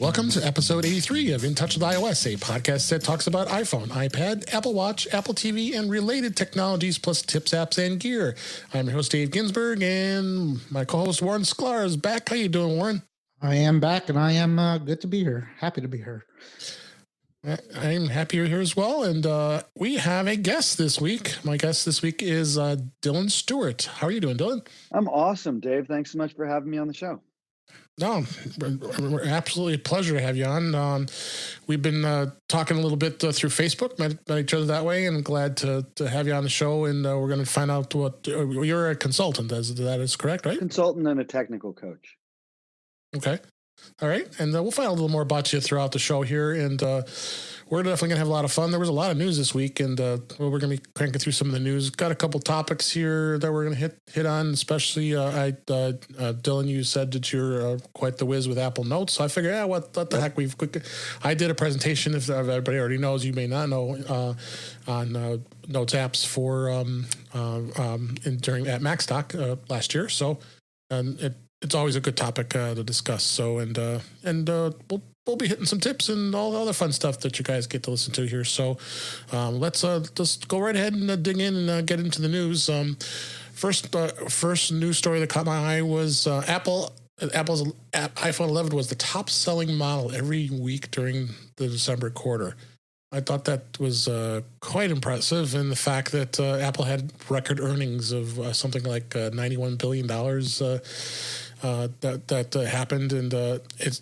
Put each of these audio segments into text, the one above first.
Welcome to episode 83 of In Touch with iOS, a podcast that talks about iPhone, iPad, Apple Watch, Apple TV, and related technologies, plus tips, apps, and gear. I'm your host, Dave Ginsburg, and my co-host, Warren Sklar, is back. How you doing, Warren? I am back, and I am good to be here. Happy to be here. I'm happy you're here as well, and we have a guest this week. My guest this week is Dylan Stewart. How are you doing, Dylan? I'm awesome, Dave. Thanks so much for having me on the show. No, absolutely a pleasure to have you on. We've been talking a little bit through Facebook, met each other that way, and glad to have you on the show. And we're going to find out what you're a consultant. That is correct, right? Consultant and a technical coach. Okay. All right. And we'll find out a little more about you throughout the show here. And we're definitely going to have a lot of fun. There was a lot of news this week, and we're going to be cranking through some of the news. Got a couple topics here that we're going to hit on, especially Dylan, you said that you're quite the whiz with Apple Notes. So I figured, what the heck? I did a presentation, if everybody already knows, you may not know, on Notes apps for at MacStock last year. So it's always a good topic to discuss. So we'll be hitting some tips and all the other fun stuff that you guys get to listen to here. So let's just go right ahead and dig in and get into the news. First news story that caught my eye was Apple's iPhone 11 was the top selling model every week during the December quarter. I thought that was quite impressive, in the fact that Apple had record earnings of something like $91 billion that happened, and it's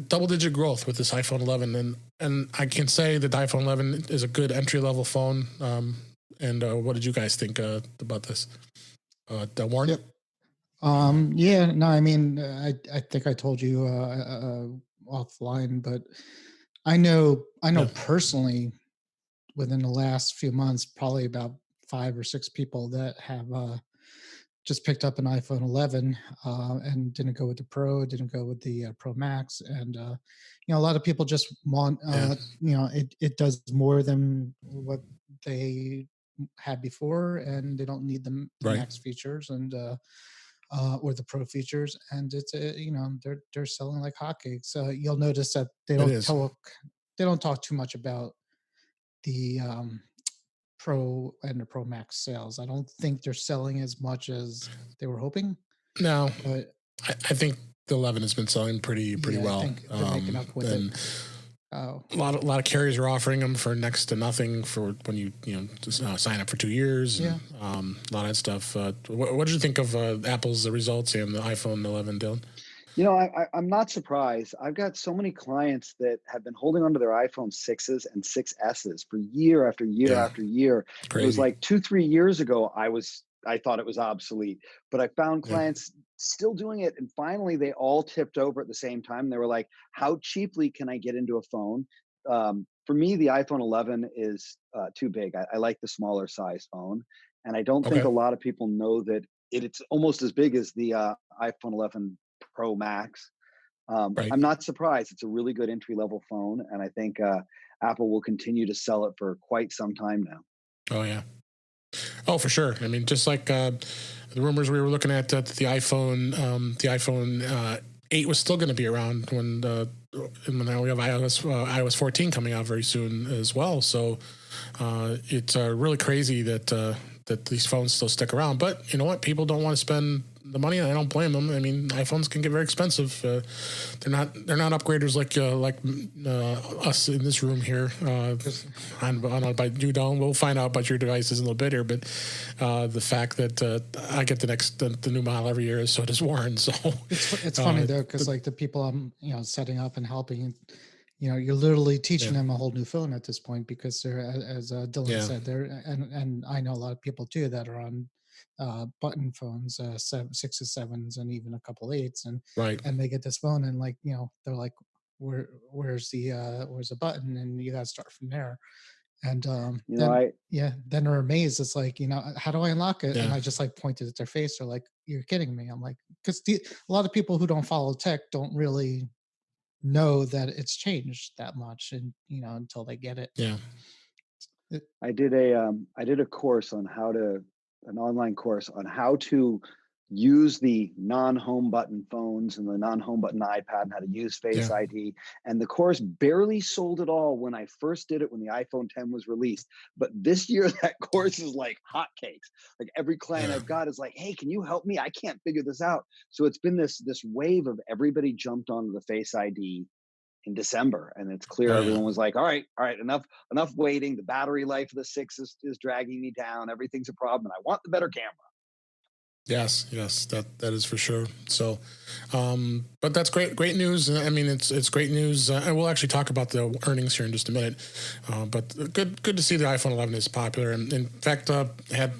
double-digit growth with this iPhone 11. And I can say that the iPhone 11 is a good entry-level phone. And what did you guys think about this? Warren? Yep. Yeah, no, I mean, I think I told you offline, but I know personally, within the last few months, probably about 5 or 6 people that have just picked up an iPhone 11 and didn't go with the Pro, didn't go with the Pro Max, and a lot of people just want it does more than what they had before, and they don't need the Max features and or the Pro features, and it's they're selling like hotcakes. You'll notice that they don't talk too much about the Pro and the Pro Max sales. I don't think they're selling as much as they were hoping. No, but I think the 11 has been selling pretty well. I think they're making up with it. A lot of carriers are offering them for next to nothing for when you just sign up for 2 years. And, a lot of stuff. What did you think of Apple's results and the iPhone 11, Dylan? I'm not surprised. I've got so many clients that have been holding onto their iPhone 6s and 6Ss for year after year after year. Crazy. It was like 2-3 years ago, I thought it was obsolete, but I found clients still doing it. And finally, they all tipped over at the same time. They were like, how cheaply can I get into a phone? For me, the iPhone 11 is too big. I like the smaller size phone. And I don't think a lot of people know that it's almost as big as the iPhone 11 Pro Max. I'm not surprised. It's a really good entry-level phone, and I think Apple will continue to sell it for quite some time now. Oh, yeah. Oh, for sure. I mean, just like the rumors we were looking at that the iPhone 8 was still going to be around when now we have iOS 14 coming out very soon as well. So it's really crazy that these phones still stick around. But you know what? People don't want to spend the money, and I don't blame them. I mean, iPhones can get very expensive. They're not upgraders like us in this room here. I don't know about you, Don. We'll find out about your devices in a little bit here. But the fact that I get the new model every year, so does Warren. So it's funny though, because like the people I'm setting up and helping, you're literally teaching them a whole new phone at this point, because they're, as Dylan said, they're and I know a lot of people too that are on button phones, 6s, 7s, and even a couple 8s, and they get this phone and they're like, where's the button, and you got to start from there. And then they're amazed. It's like, how do I unlock it? And I just pointed at their face. They're like, you're kidding me. I'm like, because a lot of people who don't follow tech don't really know that it's changed that much, and until they get it. I did a course on an online course on how to use the non-home button phones and the non-home button iPad and how to use Face Yeah. ID. And the course barely sold at all when I first did it when the iPhone 10 was released. But this year, that course is like hotcakes. Like every client Yeah. I've got is like, hey, can you help me? I can't figure this out. So it's been this wave of everybody jumped onto the Face ID in December, and it's clear Oh, yeah. everyone was like, all right, enough waiting. The battery life of the 6 is dragging me down. Everything's a problem, and I want the better camera. Yes, that is for sure. So, but that's great news. I mean, it's great news, and we'll actually talk about the earnings here in just a minute. But good to see the iPhone 11 is popular. And in fact, had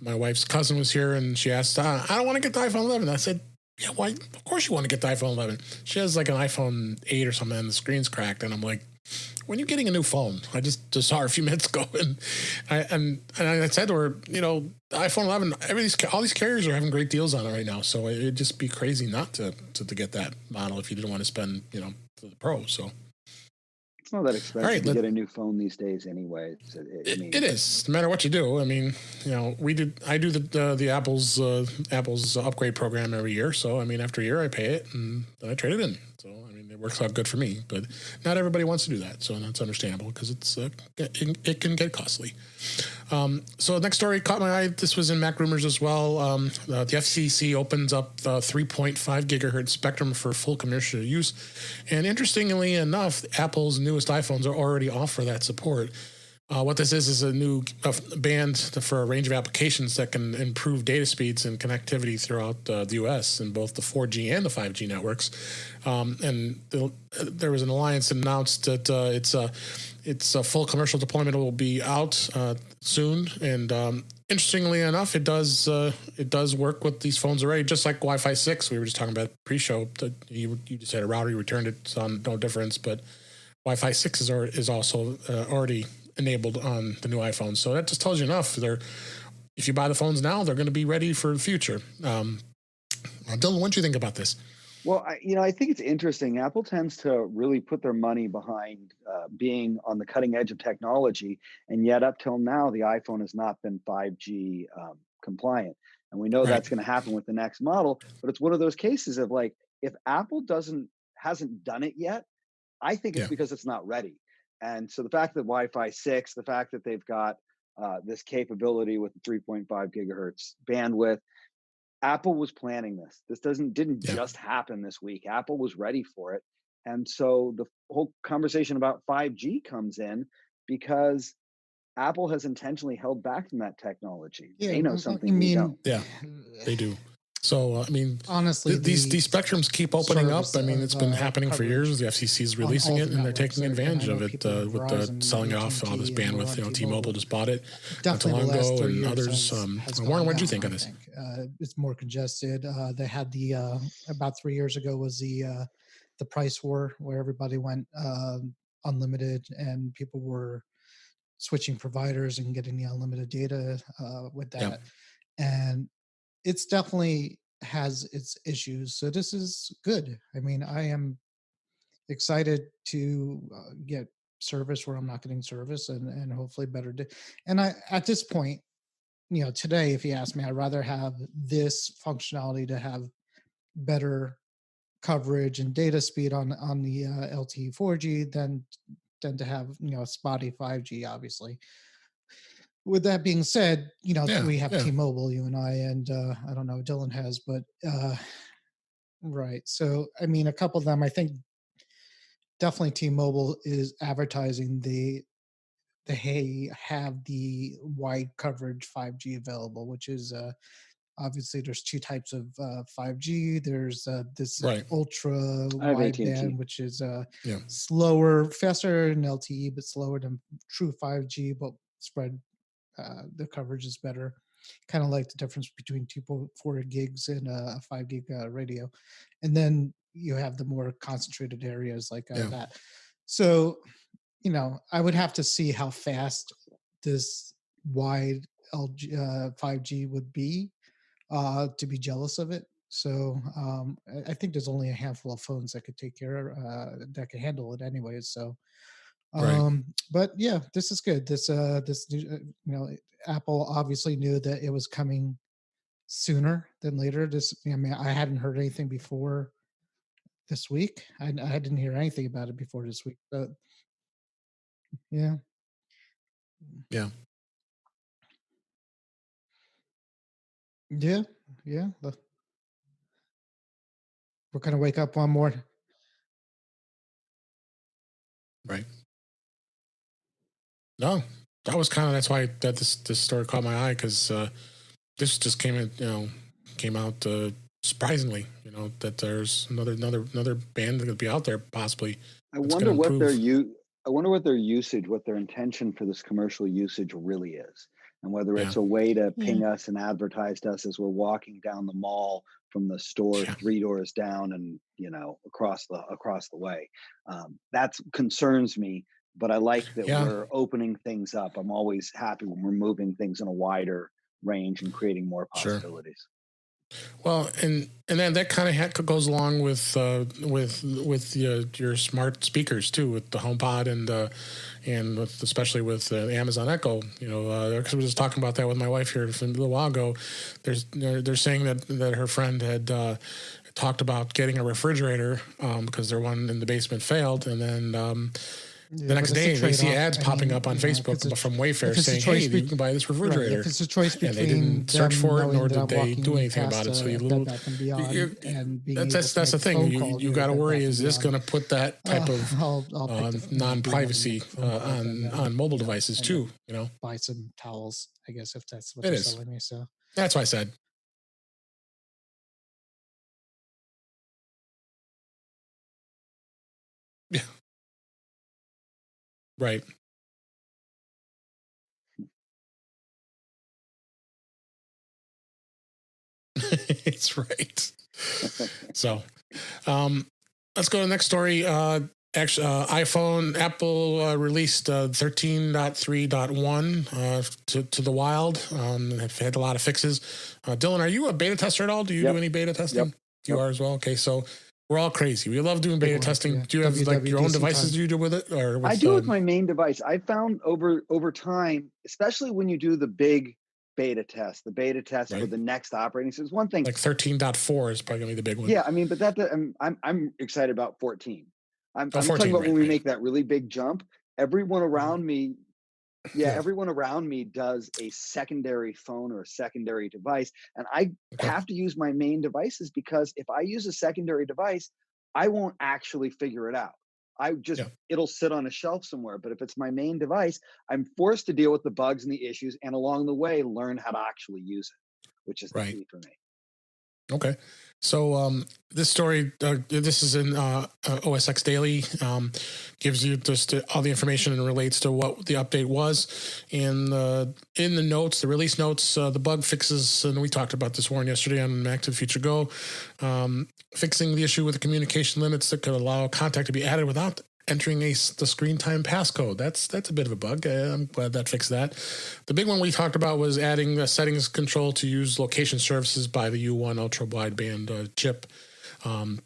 my wife's cousin was here, and she asked, "I don't want to get the iPhone 11." I said, "Yeah, why? Of course you want to get the iPhone 11." She has like an iPhone 8 or something, and the screen's cracked, and I'm like, when are you getting a new phone? I just saw her a few minutes ago, and I said to her, the iPhone 11, all these carriers are having great deals on it right now, so it'd just be crazy not to get that model if you didn't want to spend, for the Pro. So it's not that expensive to get a new phone these days, anyway. It is, no matter what you do. I mean, I do the Apple's upgrade program every year. So I mean, after a year, I pay it and then I trade it in. So I mean, it works out good for me. But not everybody wants to do that, so that's understandable because it can get costly. So the next story caught my eye. This was in Mac Rumors as well. The FCC opens up 3.5 gigahertz spectrum for full commercial use, and interestingly enough, Apple's newest iPhones are already offer that support. What this is a new band for a range of applications that can improve data speeds and connectivity throughout the U.S. in both the 4G and the 5G networks. And there was an alliance that announced that its full commercial deployment will be out soon. And interestingly enough, it does work with these phones already, just like Wi-Fi 6. We were just talking about pre-show. You just had a router, you returned it, saw no difference, but Wi-Fi 6 is also already enabled on the new iPhone. So that just tells you enough. If you buy the phones now, they're going to be ready for the future. Dylan, what do you think about this? Well, I think it's interesting. Apple tends to really put their money behind being on the cutting edge of technology, and yet up till now, the iPhone has not been 5G compliant. And we know that's going to happen with the next model. But it's one of those cases of like, if Apple hasn't done it yet, I think it's because it's not ready. And so the fact that Wi-Fi 6, the fact that they've got this capability with the 3.5 gigahertz bandwidth, Apple was planning this. This didn't just happen this week. Apple was ready for it. And so the whole conversation about 5G comes in because Apple has intentionally held back from that technology. They know something we don't. Yeah, they do. So, I mean, honestly, these spectrums keep opening up. I mean, it's been happening for years. The FCC is releasing it, and they're taking advantage of it with the selling off all this bandwidth. T-Mobile just bought it not too long ago, and others. Warren, what do you think of this? It's more congested. They had about 3 years ago was the price war where everybody went unlimited, and people were switching providers and getting the unlimited data with that. And it's definitely has its issues. So this is good. I mean, I am excited to get service where I'm not getting service and hopefully better. And at this point, today, if you ask me, I'd rather have this functionality to have better coverage and data speed on the LTE 4G than to have, spotty 5G, obviously. With that being said, we have T-Mobile, you and and I don't know, Dylan has, but right. So, I mean, a couple of them, I think definitely T-Mobile is advertising they have the wide coverage 5G available, which is obviously there's two types of 5G. There's this ultra wideband, which is slower, faster than LTE, but slower than true 5G, but spread. The coverage is better, kind of like the difference between 2.4 gigs and a 5 gig radio. And then you have the more concentrated areas like that. So, I would have to see how fast this wide 5G would be to be jealous of it. So I think there's only a handful of phones that could take care that can handle it anyways. So but yeah, this is good. This Apple obviously knew that it was coming sooner than later. I mean, I hadn't heard anything before this week. I didn't hear anything about it before this week, but yeah, Yeah. yeah, yeah. We're gonna wake up one more. Right. No, that's why that this story caught my eye, because this just came out surprisingly. That there's another band that could be out there possibly. I That's going wonder to what their improve. I wonder what their usage, what their intention for this commercial usage really is, and whether Yeah. it's a way to Yeah. ping us and advertise to us as we're walking down the mall from the store Yeah. 3 doors down and across the way. That concerns me, but I like that Yeah. we're opening things up. I'm always happy when we're moving things in a wider range and creating more Sure. possibilities. Well, and then that kind of goes along with your smart speakers too, with the HomePod and especially with Amazon Echo. Because we were just talking about that with my wife here a little while ago. They're saying that her friend had talked about getting a refrigerator because their one in the basement failed, and then. The next day, they see ads popping up on Facebook from Wayfair saying, "Hey, you can buy this refrigerator." Right, if it's a choice between and they didn't search for it, nor did they do anything about it. So that's the thing. You got to worry: is this going to put that type of non-privacy on mobile devices too? Buy some towels, I guess, if that's what they're selling me. So that's why I said. Yeah. Right. It's right. So, let's go to the next story. Apple released 13.3.1 to the wild. They've had a lot of fixes. Dylan, are you a beta tester at all? Do you do any beta testing? Yep. You are as well? Okay, so we're all crazy. We love doing beta testing. Yeah. Do you have your own devices you do with it? Or with, I do with my main device. I found over time, especially when you do the big beta test for the next operating system. One thing like 13.4 is probably gonna be the big one. Yeah, I mean, but I'm excited about 14. I'm 14, talking about when we right. make that really big jump. Everyone around me, everyone around me does a secondary phone or a secondary device, and I have to use my main devices, because if I use a secondary device, I won't actually figure it out. It'll sit on a shelf somewhere. But if it's my main device, I'm forced to deal with the bugs and the issues, and along the way, learn how to actually use it, which is the key for me. Okay. So this story, this is in OS X Daily, gives you just all the information and relates to what the update was. And in the notes, the release notes, the bug fixes, and we talked about this, Warren, yesterday on Mac to the Future Go, fixing the issue with the communication limits that could allow contact to be added without entering the screen time passcode. That's a bit of a bug. I'm glad that fixed that. The big one we talked about was adding a settings control to use location services by the U1 ultra wideband chip.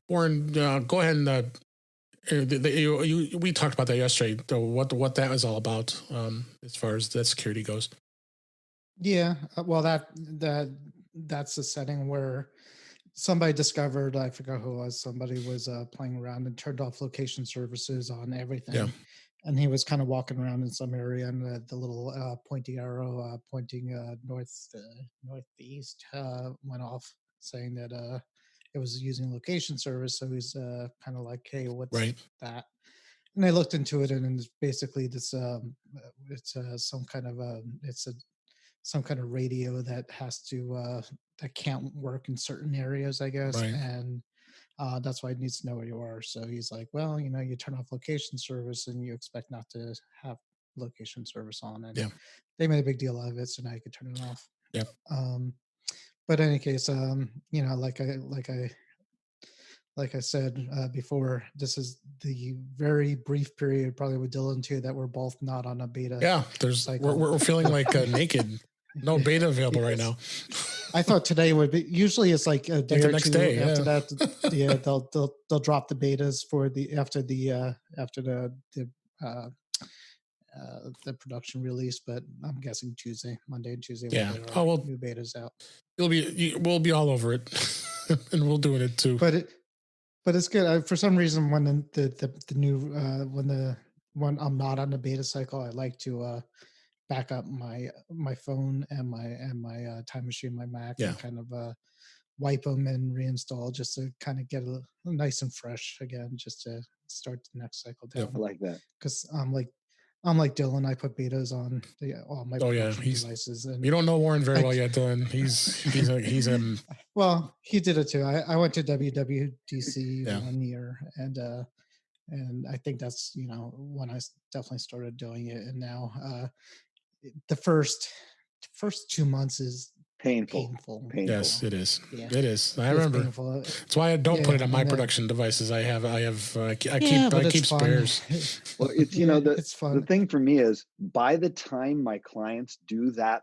Warren, go ahead and we talked about that yesterday. What that was all about as far as that security goes. Yeah, well, that's a setting where somebody discovered, I forgot who it was, somebody was playing around and turned off location services on everything. Yeah. And he was kind of walking around in some area, and the little pointy arrow pointing northeast went off, saying that it was using location service. So he's kind of like, hey, what's that? And I looked into it, and it's basically this it's some kind of some kind of radio that has to that can't work in certain areas, I guess. And that's why it needs to know where you are. So he's like, well, you turn off location service and you expect not to have location service on. And they made a big deal out of it, so now you can turn it off. Yeah. But in any case, like I said before, this is the very brief period, probably with Dylan too, that we're both not on a beta. Yeah, we're feeling like naked. No beta available right now. I thought today would be. Usually, it's like a day or next two day, after that. Yeah, they'll drop the betas for after the the production release, but I'm guessing Monday and Tuesday. Yeah. We'll get our new betas out. We'll be all over it, and we'll do it too. But it's good. For some reason, when the new when I'm not on the beta cycle, I like to back up my phone and my Time Machine, my Mac, and kind of wipe them and reinstall just to kind of get a nice and fresh again, just to start the next cycle down. I like that because I'm like Dylan. I put betas on all my production devices. And you don't know Warren very well yet, Dylan. He's well, he did it too. I went to WWDC 1 year, and I think that's when I definitely started doing it. And now the first 2 months is painful. Yes, it is. Yeah. It is. I remember. Painful. That's why I don't put it on my production devices. I keep spares. Well, it's it's fun. The thing for me is by the time my clients do that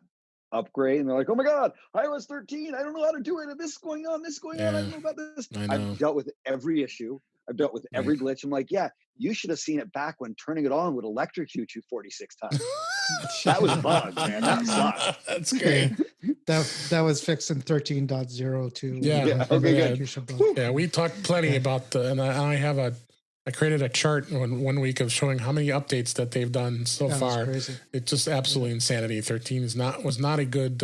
upgrade and they're like, oh my God, iOS 13, I don't know how to do it. And this is going on, I don't know about this. I've dealt with every issue. I've dealt with every glitch. I'm like, yeah, you should have seen it back when turning it on would electrocute you 46 times. That was a bug, man. That sucked. That's great. That was fixed in 13.0 too. Yeah. Okay, good. Yeah, we talked plenty about and I created a chart 1 week of showing how many updates that they've done so far. It's just absolutely insanity. 13 was not a good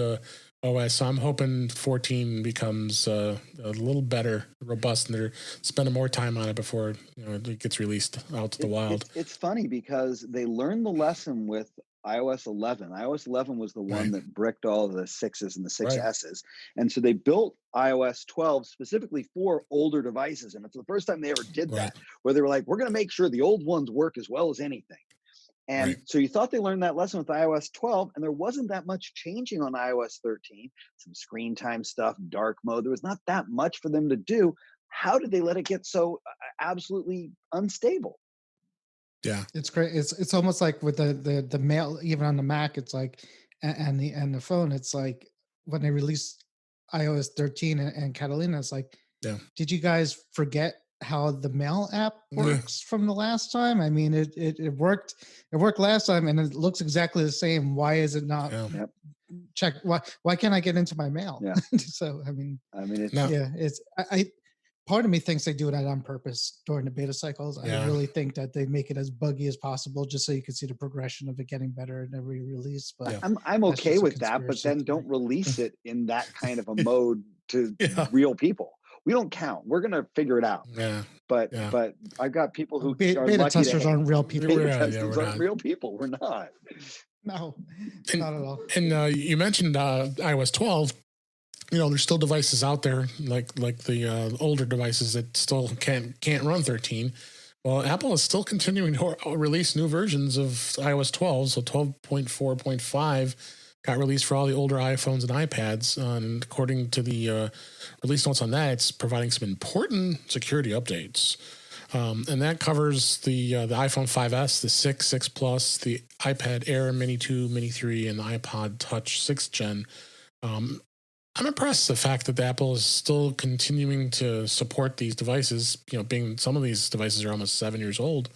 OS. So I'm hoping 14 becomes a little better, robust, and they're spending more time on it before it gets released out to the wild. It's funny because they learned the lesson with iOS 11. iOS 11 was the one that bricked all the 6s and the 6Ss. And so they built iOS 12 specifically for older devices. And it's the first time they ever did that, where they were like, we're going to make sure the old ones work as well as anything. And so you thought they learned that lesson with iOS 12, and there wasn't that much changing on iOS 13. Some screen time stuff, dark mode. There was not that much for them to do. How did they let it get so absolutely unstable? Yeah, it's great. It's almost like with the mail, even on the Mac, it's like, and the phone, it's like when they released iOS 13 and Catalina, it's like, did you guys forget how the mail app works from the last time? I mean, it worked last time, and it looks exactly the same. Why is it not check? Why can't I get into my mail? So I mean, it's part of me thinks they do it on purpose during the beta cycles. I really think that they make it as buggy as possible, just so you can see the progression of it getting better in every release. But I'm okay with that, but then don't release it in that kind of a mode to real people. We don't count. We're gonna figure it out. But I've got people who are beta lucky testers aren't real people. Beta testers aren't real people. We're not. No, not at all. And you mentioned iOS 12. There's still devices out there like the older devices that still can't run 13. Well, Apple is still continuing to release new versions of iOS 12. So 12.4.5 got released for all the older iPhones and iPads. And according to the release notes on that, it's providing some important security updates. And that covers the iPhone 5S, the 6, 6 Plus, the iPad Air, Mini 2, Mini 3, and the iPod Touch 6th Gen. I'm impressed the fact that Apple is still continuing to support these devices. Being some of these devices are almost 7 years old.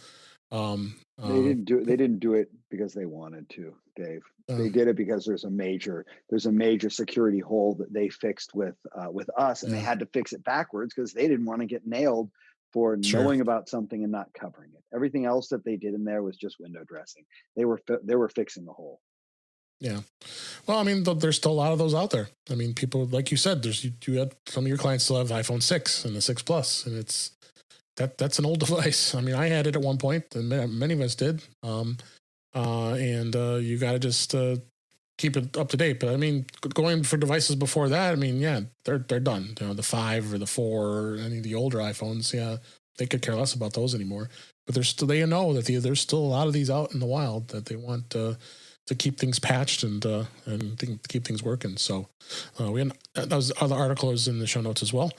They didn't do it because they wanted to, Dave. They did it because there's a major security hole that they fixed with us, and they had to fix it backwards because they didn't want to get nailed for knowing about something and not covering it. Everything else that they did in there was just window dressing. They were fixing the hole. Yeah. Well, I mean, there's still a lot of those out there. I mean, people, like you said, you had some of your clients still have iPhone 6 and the 6 Plus, and that's an old device. I mean, I had it at one point, and many of us did. You got to just keep it up to date. But I mean, going for devices before that, I mean, they're done. The 5 or the 4 or any of the older iPhones, they could care less about those anymore. But they know that there's still a lot of these out in the wild that they want to keep things patched and keep things working. So that was other articles in the show notes as well.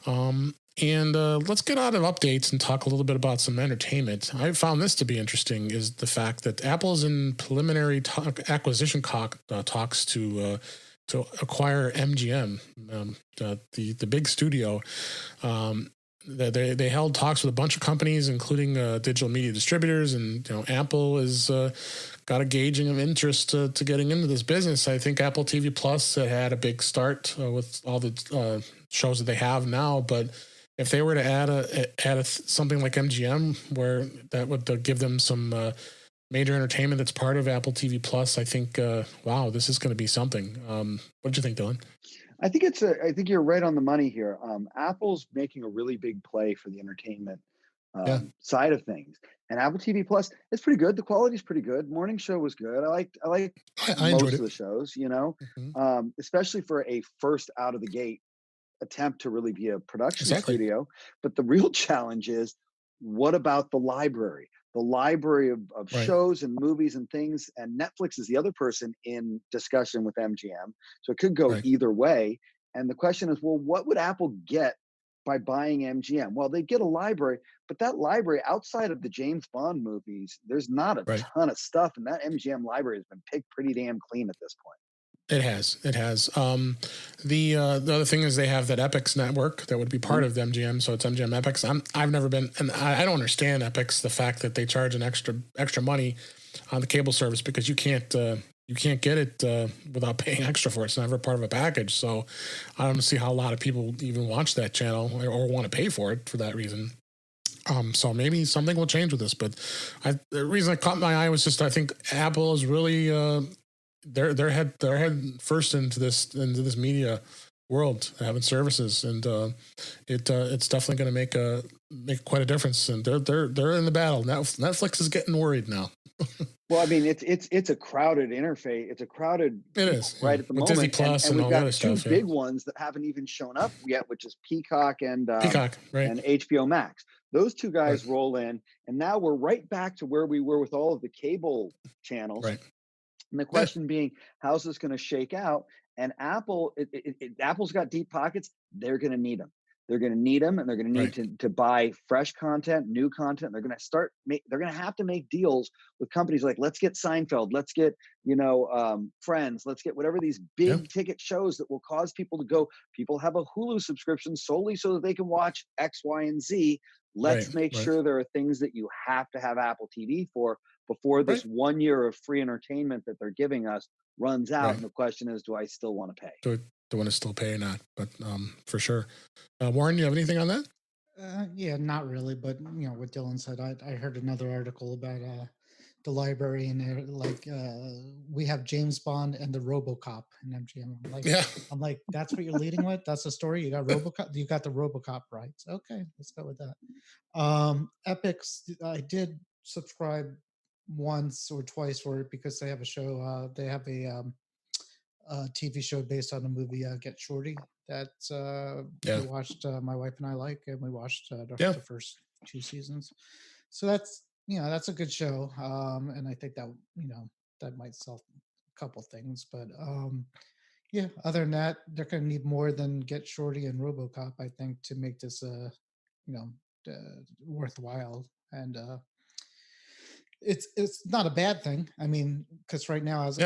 Let's get out of updates and talk a little bit about some entertainment. I found this to be interesting is the fact that Apple is in preliminary acquisition talks to acquire MGM, the big studio. they held talks with a bunch of companies, including digital media distributors, and Apple is got a gauging of interest to getting into this business. I think Apple TV Plus had a big start with all the shows that they have now, but if they were to add something like MGM, where that would give them some major entertainment that's part of Apple TV Plus, I think, wow, this is going to be something. What do you think, Dylan? I think you're right on the money here. Apple's making a really big play for the entertainment side of things, and Apple TV Plus is pretty good. The quality's pretty good. Morning Show was good. I like most of the shows, especially for a first out of the gate attempt to really be a production studio. But the real challenge is, what about the library? The library of shows and movies and things, and Netflix is the other person in discussion with MGM. So it could go either way. And the question is, well, what would Apple get by buying MGM? Well, they get a library, but that library outside of the James Bond movies, there's not a ton of stuff. And that MGM library has been picked pretty damn clean at this point. It has. The other thing is they have that Epix network that would be part of the MGM, so it's MGM Epix. I've never been, and I don't understand Epix, the fact that they charge an extra money on the cable service, because you can't get it without paying extra for it. It's never part of a package. So I don't see how a lot of people even watch that channel or want to pay for it for that reason. So maybe something will change with this, but the reason it caught my eye was just I think Apple is really they're head first into this media world, having services, and it's definitely going to make quite a difference. And they're in the battle now. Netflix is getting worried now. Well, I mean, it's a crowded interface. It's a crowded at the moment. Disney Plus and we've all got the other two stuff, big ones that haven't even shown up yet, which is Peacock and and HBO Max. Those two guys roll in, and now we're right back to where we were with all of the cable channels. Right. And the question being, how's this going to shake out? And Apple's got deep pockets. They're going to need them. They're going to need them, and they're going to need to buy fresh content, new content. They're going to have to make deals with companies like, let's get Seinfeld, let's get Friends, let's get whatever these big ticket shows that will cause people to go. People have a Hulu subscription solely so that they can watch X, Y, and Z. Let's make sure there are things that you have to have Apple TV for before this 1 year of free entertainment that they're giving us runs out. And the question is, do I still want to pay? Do I want to still pay or not? But for sure. Warren, you have anything on that? Yeah, not really. But what Dylan said, I heard another article about the library, and we have James Bond and the RoboCop in MGM. I'm like, that's what you're leading with? That's the story? You got RoboCop? You got the RoboCop rights? Okay, let's go with that. Epix, I did subscribe once or twice for it because they have a show. They have a TV show based on the movie Get Shorty that we watched. My wife and I and we watched the first 2 seasons. So that's a good show, and I think that that might sell a couple things. But other than that, they're going to need more than Get Shorty and RoboCop, I think, to make this worthwhile. And it's not a bad thing. I mean, because right now, as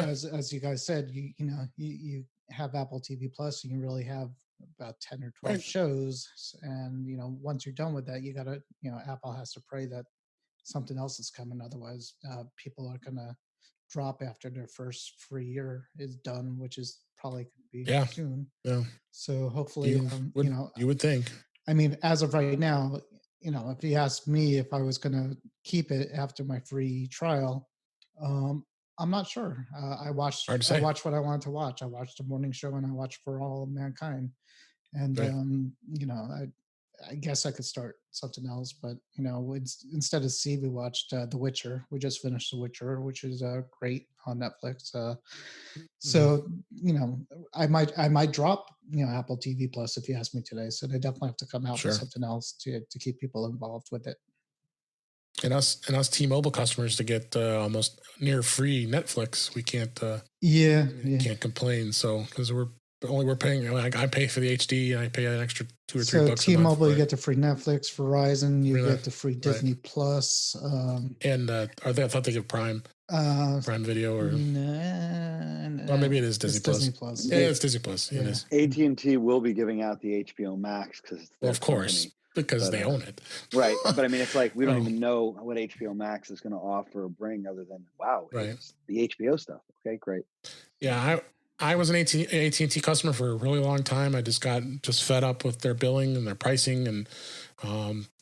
you guys said, you have Apple TV Plus, and you really have about 10 or 12 shows, and once you're done with that, you gotta Apple has to pray that something else is coming. Otherwise, people are gonna drop after their first free year is done, which is probably going to be soon. Yeah. So hopefully, you would think. I mean, as of right now, if you ask me if I was going to keep it after my free trial, I'm not sure. I watched what I wanted to watch. I watched the morning show, and I watched For All Mankind. And, I guess I could start something else, but, instead of C, we watched The Witcher. We just finished The Witcher, which is great on Netflix. So, I might drop, Apple TV Plus if you ask me today. So they definitely have to come out with something else to keep people involved with it. And us T-Mobile customers to get almost near free Netflix, we can't can't complain. So because we're paying, I pay for the HD, and I pay an extra $2 or $3 bucks. T-Mobile, you get the free Netflix. Verizon, you get the free Disney Plus. And I thought they give Prime Video, or well, maybe it is Disney Plus. Disney Plus. Yeah, it's Disney Plus. Yeah. It is. AT&T will be giving out the HBO Max because of course. because they own it. Right. But I mean, it's like, we don't even know what HBO Max is going to offer or bring other than, wow, it's the HBO stuff. Okay, great. Yeah. I was an AT&T customer for a really long time. I just got fed up with their billing and their pricing, and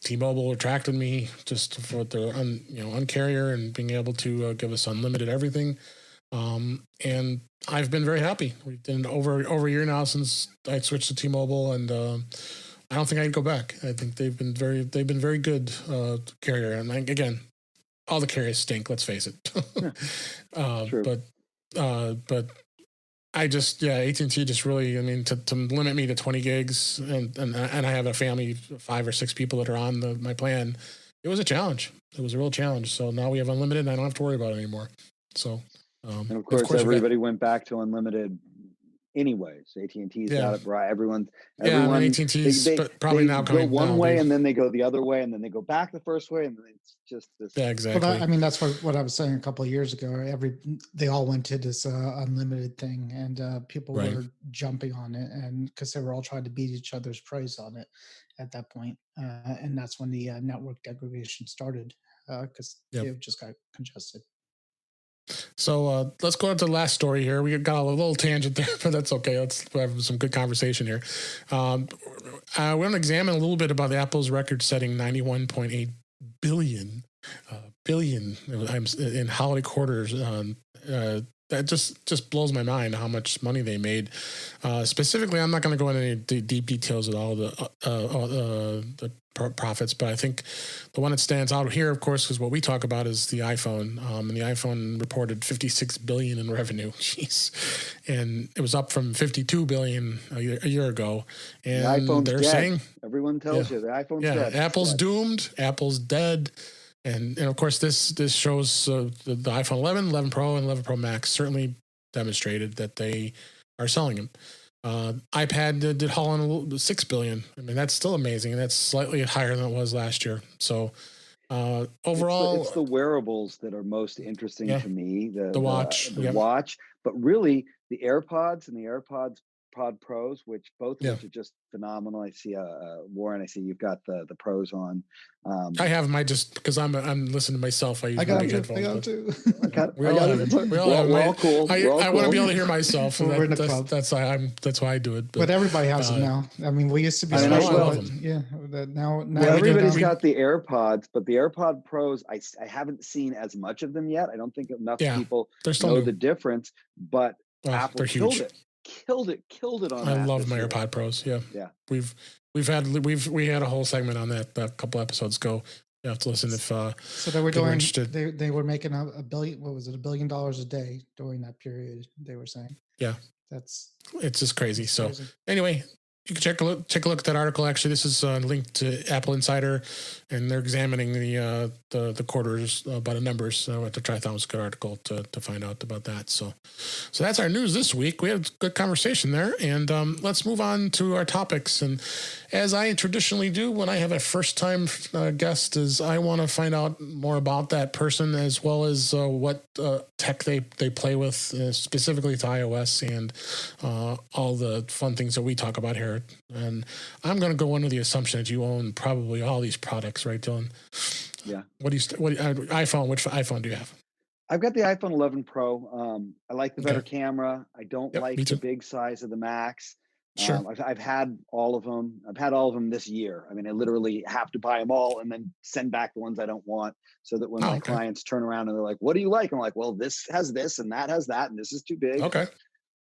T-Mobile attracted me just for their uncarrier and being able to give us unlimited everything. And I've been very happy. We've been over a year now since I switched to T-Mobile, and I don't think I'd go back. I think they've been very good carrier. And again, all the carriers stink. Let's face it. True. But I just, AT&T just really, I mean, to limit me to 20 gigs and I have a family of 5 or 6 people that are on my plan. It was a challenge. It was a real challenge. So now we have unlimited and I don't have to worry about it anymore. So, and of course everybody went back to unlimited anyways. AT&T's got it right. Everyone, AT&T's probably now go one way and then they go the other way and then they go back the first way, and it's just this. Yeah, exactly. Well, I mean, that's what I was saying a couple of years ago. They all went to this unlimited thing, and people were jumping on it, and because they were all trying to beat each other's price on it at that point, and that's when the network degradation started, because it just got congested. So let's go on to the last story here. We got a little tangent there, but that's okay. Let's have some good conversation here. We're going to examine a little bit about Apple's record-setting $91.8 billion in holiday quarters. That just blows my mind how much money they made. Specifically, I'm not going to go into any deep details of all the profits, but I think the one that stands out here, of course, is what we talk about is the iPhone. And the iPhone reported $56 billion in revenue. Jeez. And it was up from $52 billion a year ago. And the iPhone's they're dead. saying, everyone tells you the iPhone's dead. Apple's doomed. Apple's dead. And of course, this shows the iPhone 11, 11 Pro, and 11 Pro Max certainly demonstrated that they are selling them. iPad did haul in $6 billion. I mean, that's still amazing, and that's slightly higher than it was last year. So overall, it's the wearables that are most interesting to me. The watch, the watch, but really the AirPods and the AirPods Pod Pros, which both of which are just phenomenal. I see Warren. I see you've got the Pros on. I have them. I just because I'm listening to myself. I got them. I got them too. We're all cool. I want to be able to hear myself. So that's why I do it. But everybody has them now. I mean, we used to be. Now everybody's got the AirPods, but the AirPod Pros, I haven't seen as much of them yet. I don't think enough people know the difference. But Apple killed it on that. I love my AirPod Pros. Yeah. We had a whole segment on that a couple episodes ago. You have to listen if so they were doing they were making a billion. What was it? $1 billion a day during that period. They were saying. Yeah, it's just crazy. So anyway, you can take a look at that article. Actually, this is linked to Apple Insider, and they're examining the quarters by the numbers. At the Triathlon was a good article to find out about that. So that's our news this week. We had a good conversation there, and let's move on to our topics. And as I traditionally do when I have a first-time guest, is I want to find out more about that person as well as what tech they play with, specifically to iOS and all the fun things that we talk about here. And I'm going to go under the assumption that you own probably all these products, right, Dylan? Yeah. iPhone? Which iPhone do you have? I've got the iPhone 11 Pro. I like the better camera. I don't like the big size of the Max. Sure. I've had all of them. I've had all of them this year. I mean, I literally have to buy them all and then send back the ones I don't want, so that when my clients turn around and they're like, "What do you like?" I'm like, "Well, this has this and that has that, and this is too big." Okay.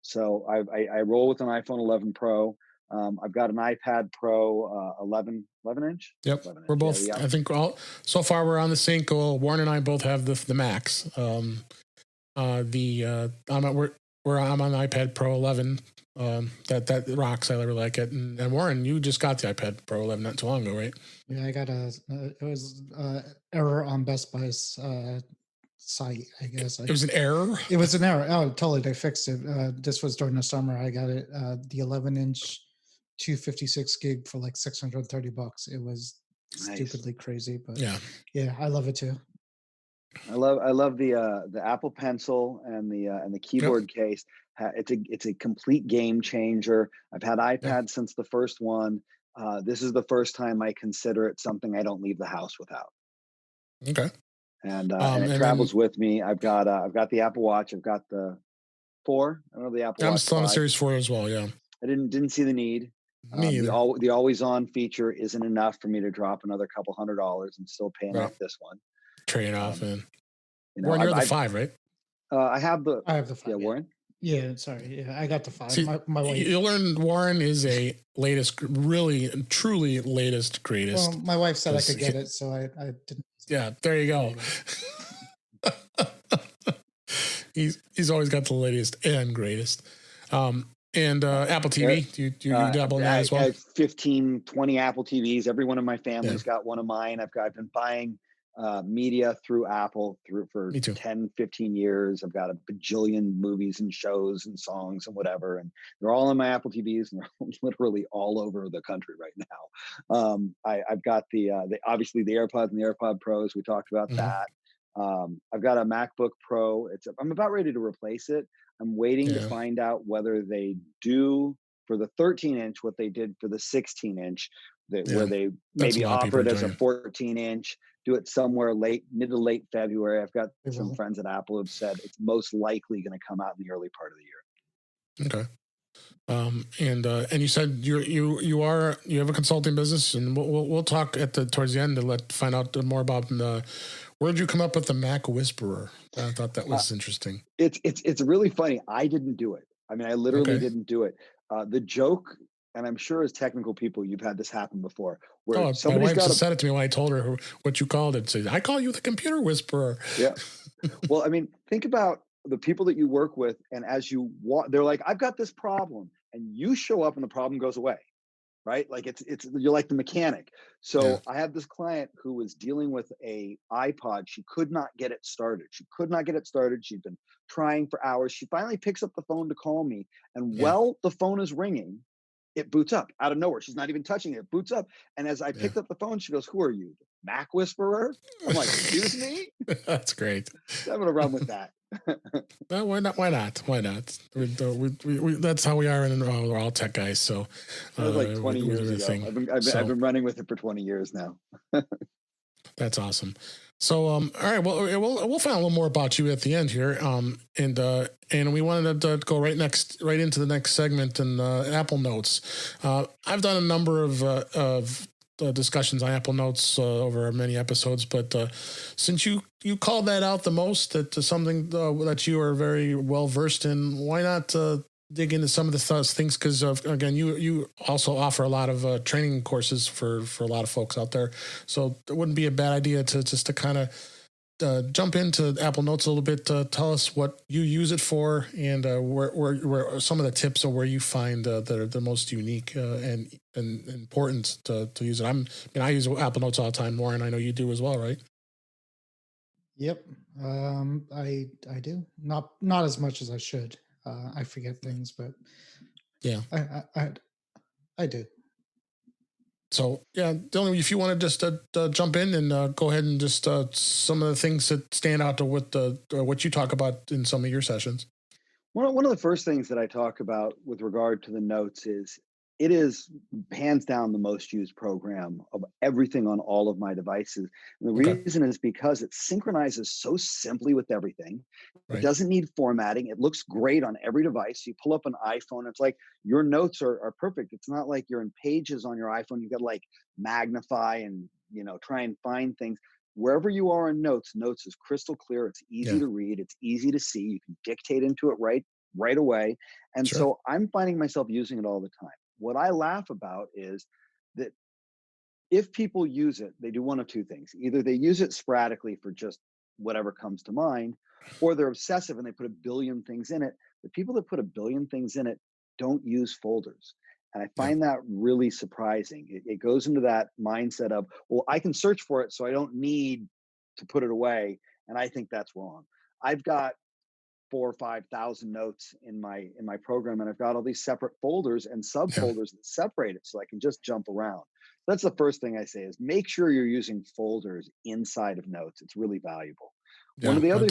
So I roll with an iPhone 11 Pro. I've got an iPad Pro 11 inch. Yep, we're both. I think so far we're on the same goal. Warren and I both have the Max. I'm on the iPad Pro 11. That rocks. I really like it. And Warren, you just got the iPad Pro 11 not too long ago, right? Yeah, I got it was error on Best Buy's site, I guess. It was an error? It was an error. Oh, totally. They fixed it. This was during the summer. I got it, the 11-inch 256 gig for like $630. It was stupidly crazy, but yeah, I love it too. I love the Apple Pencil and the keyboard case. It's a complete game changer. I've had iPad since the first one. This is the first time I consider it something I don't leave the house without. Okay. And it And then travels with me. I've got the Apple Watch. I've got the 4. I don't know the Apple I'm Watch still on the 5. Series 4 as well. Yeah. I didn't see the need. Me either. The always on feature isn't enough for me to drop another couple $100. I'm still paying Right. off this one. Trade off. Um, And you know, Warren, you're the I've 5, right? I have the I have the 5. yeah, Yeah. Warren. Yeah, sorry. Yeah, I got the 5. See, My wife. you learn Warren is a latest, really, truly latest, greatest. Well, my wife said I 'cause could get it, so I didn't. Yeah, there you go. He's always got the latest and greatest. And Apple TV, do you dabble in that as I well? have 15, 20 Apple TVs. Every one of my family's got one of mine. I've been buying media through Apple for Me too. 10, 15 years. I've got a bajillion movies and shows and songs and whatever. And they're all on my Apple TVs, and they're literally all over the country right now. I've got the obviously the AirPods and the AirPod Pros. We talked about that. I've got a MacBook Pro. I'm about ready to replace it. I'm waiting to find out whether they do for the 13-inch what they did for the 16-inch, where they maybe offer it as a 14-inch, do it somewhere mid to late February. I've got some friends at Apple who've said it's most likely going to come out in the early part of the year. Okay. And you said you have a consulting business, and we'll talk towards the end to find out more about where did you come up with the Mac Whisperer? I thought that was interesting. It's really funny. I didn't do it. I mean, I literally didn't do it. The joke, and I'm sure as technical people, you've had this happen before, where my wife just said it to me when I told her what you called it. Said, I call you the computer whisperer. Yeah. Well, I mean, think about the people that you work with, and as you walk, they're like, I've got this problem, and you show up and the problem goes away. Right? Like you're like the mechanic. So I had this client who was dealing with a iPod. She could not get it started. She'd been trying for hours. She finally picks up the phone to call me. And while the phone is ringing, it boots up out of nowhere. She's not even touching it. It boots up. And as I picked up the phone, she goes, "Who are you? Mac Whisperer?" I'm like, "Excuse me?" That's great. I'm going to run with that. Well, why not? Why not? That's how we are, and we're all tech guys. So that was like 20 years ago. I've been running with it for 20 years now. That's awesome. So, all right. Well, we'll find a little more about you at the end here. And we wanted to go right into the next segment in Apple Notes. I've done a number of discussions on Apple Notes over many episodes, but since you called that out the most, that something that you are very well versed in, why not dig into some of the things? Because again, you also offer a lot of training courses for a lot of folks out there, so it wouldn't be a bad idea to kind of jump into Apple Notes a little bit. Tell us what you use it for, and where some of the tips are where you find that are the most unique and important to use it. I use Apple Notes all the time, Warren. I know you do as well, right? Yep. I do not as much as I should. I forget things, but yeah, I do. So yeah, Dylan, if you want to just jump in and go ahead and just some of the things that stand out to what you talk about in some of your sessions. One of the first things that I talk about with regard to the notes is it is hands down the most used program of everything on all of my devices. And the reason is because it synchronizes so simply with everything. It doesn't need formatting. It looks great on every device. You pull up an iPhone, it's like your notes are perfect. It's not like you're in Pages on your iPhone. You got to like magnify and try and find things. Wherever you are in Notes is crystal clear. It's easy to read. It's easy to see. You can dictate into it right away. And so I'm finding myself using it all the time. What I laugh about is that if people use it, they do one of two things. Either they use it sporadically for just whatever comes to mind, or they're obsessive and they put a billion things in it. The people that put a billion things in it don't use folders. And I find that really surprising. It goes into that mindset of, well, I can search for it, so I don't need to put it away. And I think that's wrong. I've got 4,000 or 5,000 notes in my program, and I've got all these separate folders and subfolders that separate it, so I can just jump around. That's the first thing I say is make sure you're using folders inside of Notes. It's really valuable. One of the other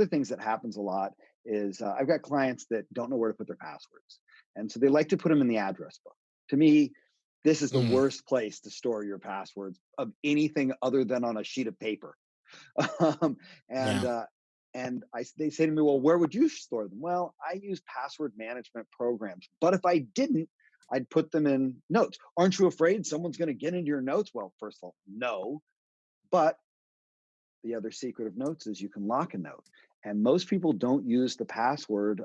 things that happens a lot is I've got clients that don't know where to put their passwords, and so they like to put them in the address book. To me, This is the Mm, worst place to store your passwords of anything other than on a sheet of paper. um, and yeah. uh, they say to me, well, where would you store them? Well, I use password management programs, but if I didn't, I'd put them in notes. Aren't you afraid someone's going to get into your notes? Well, first of all, no. But the other secret of notes is you can lock a note, and most people don't use the password,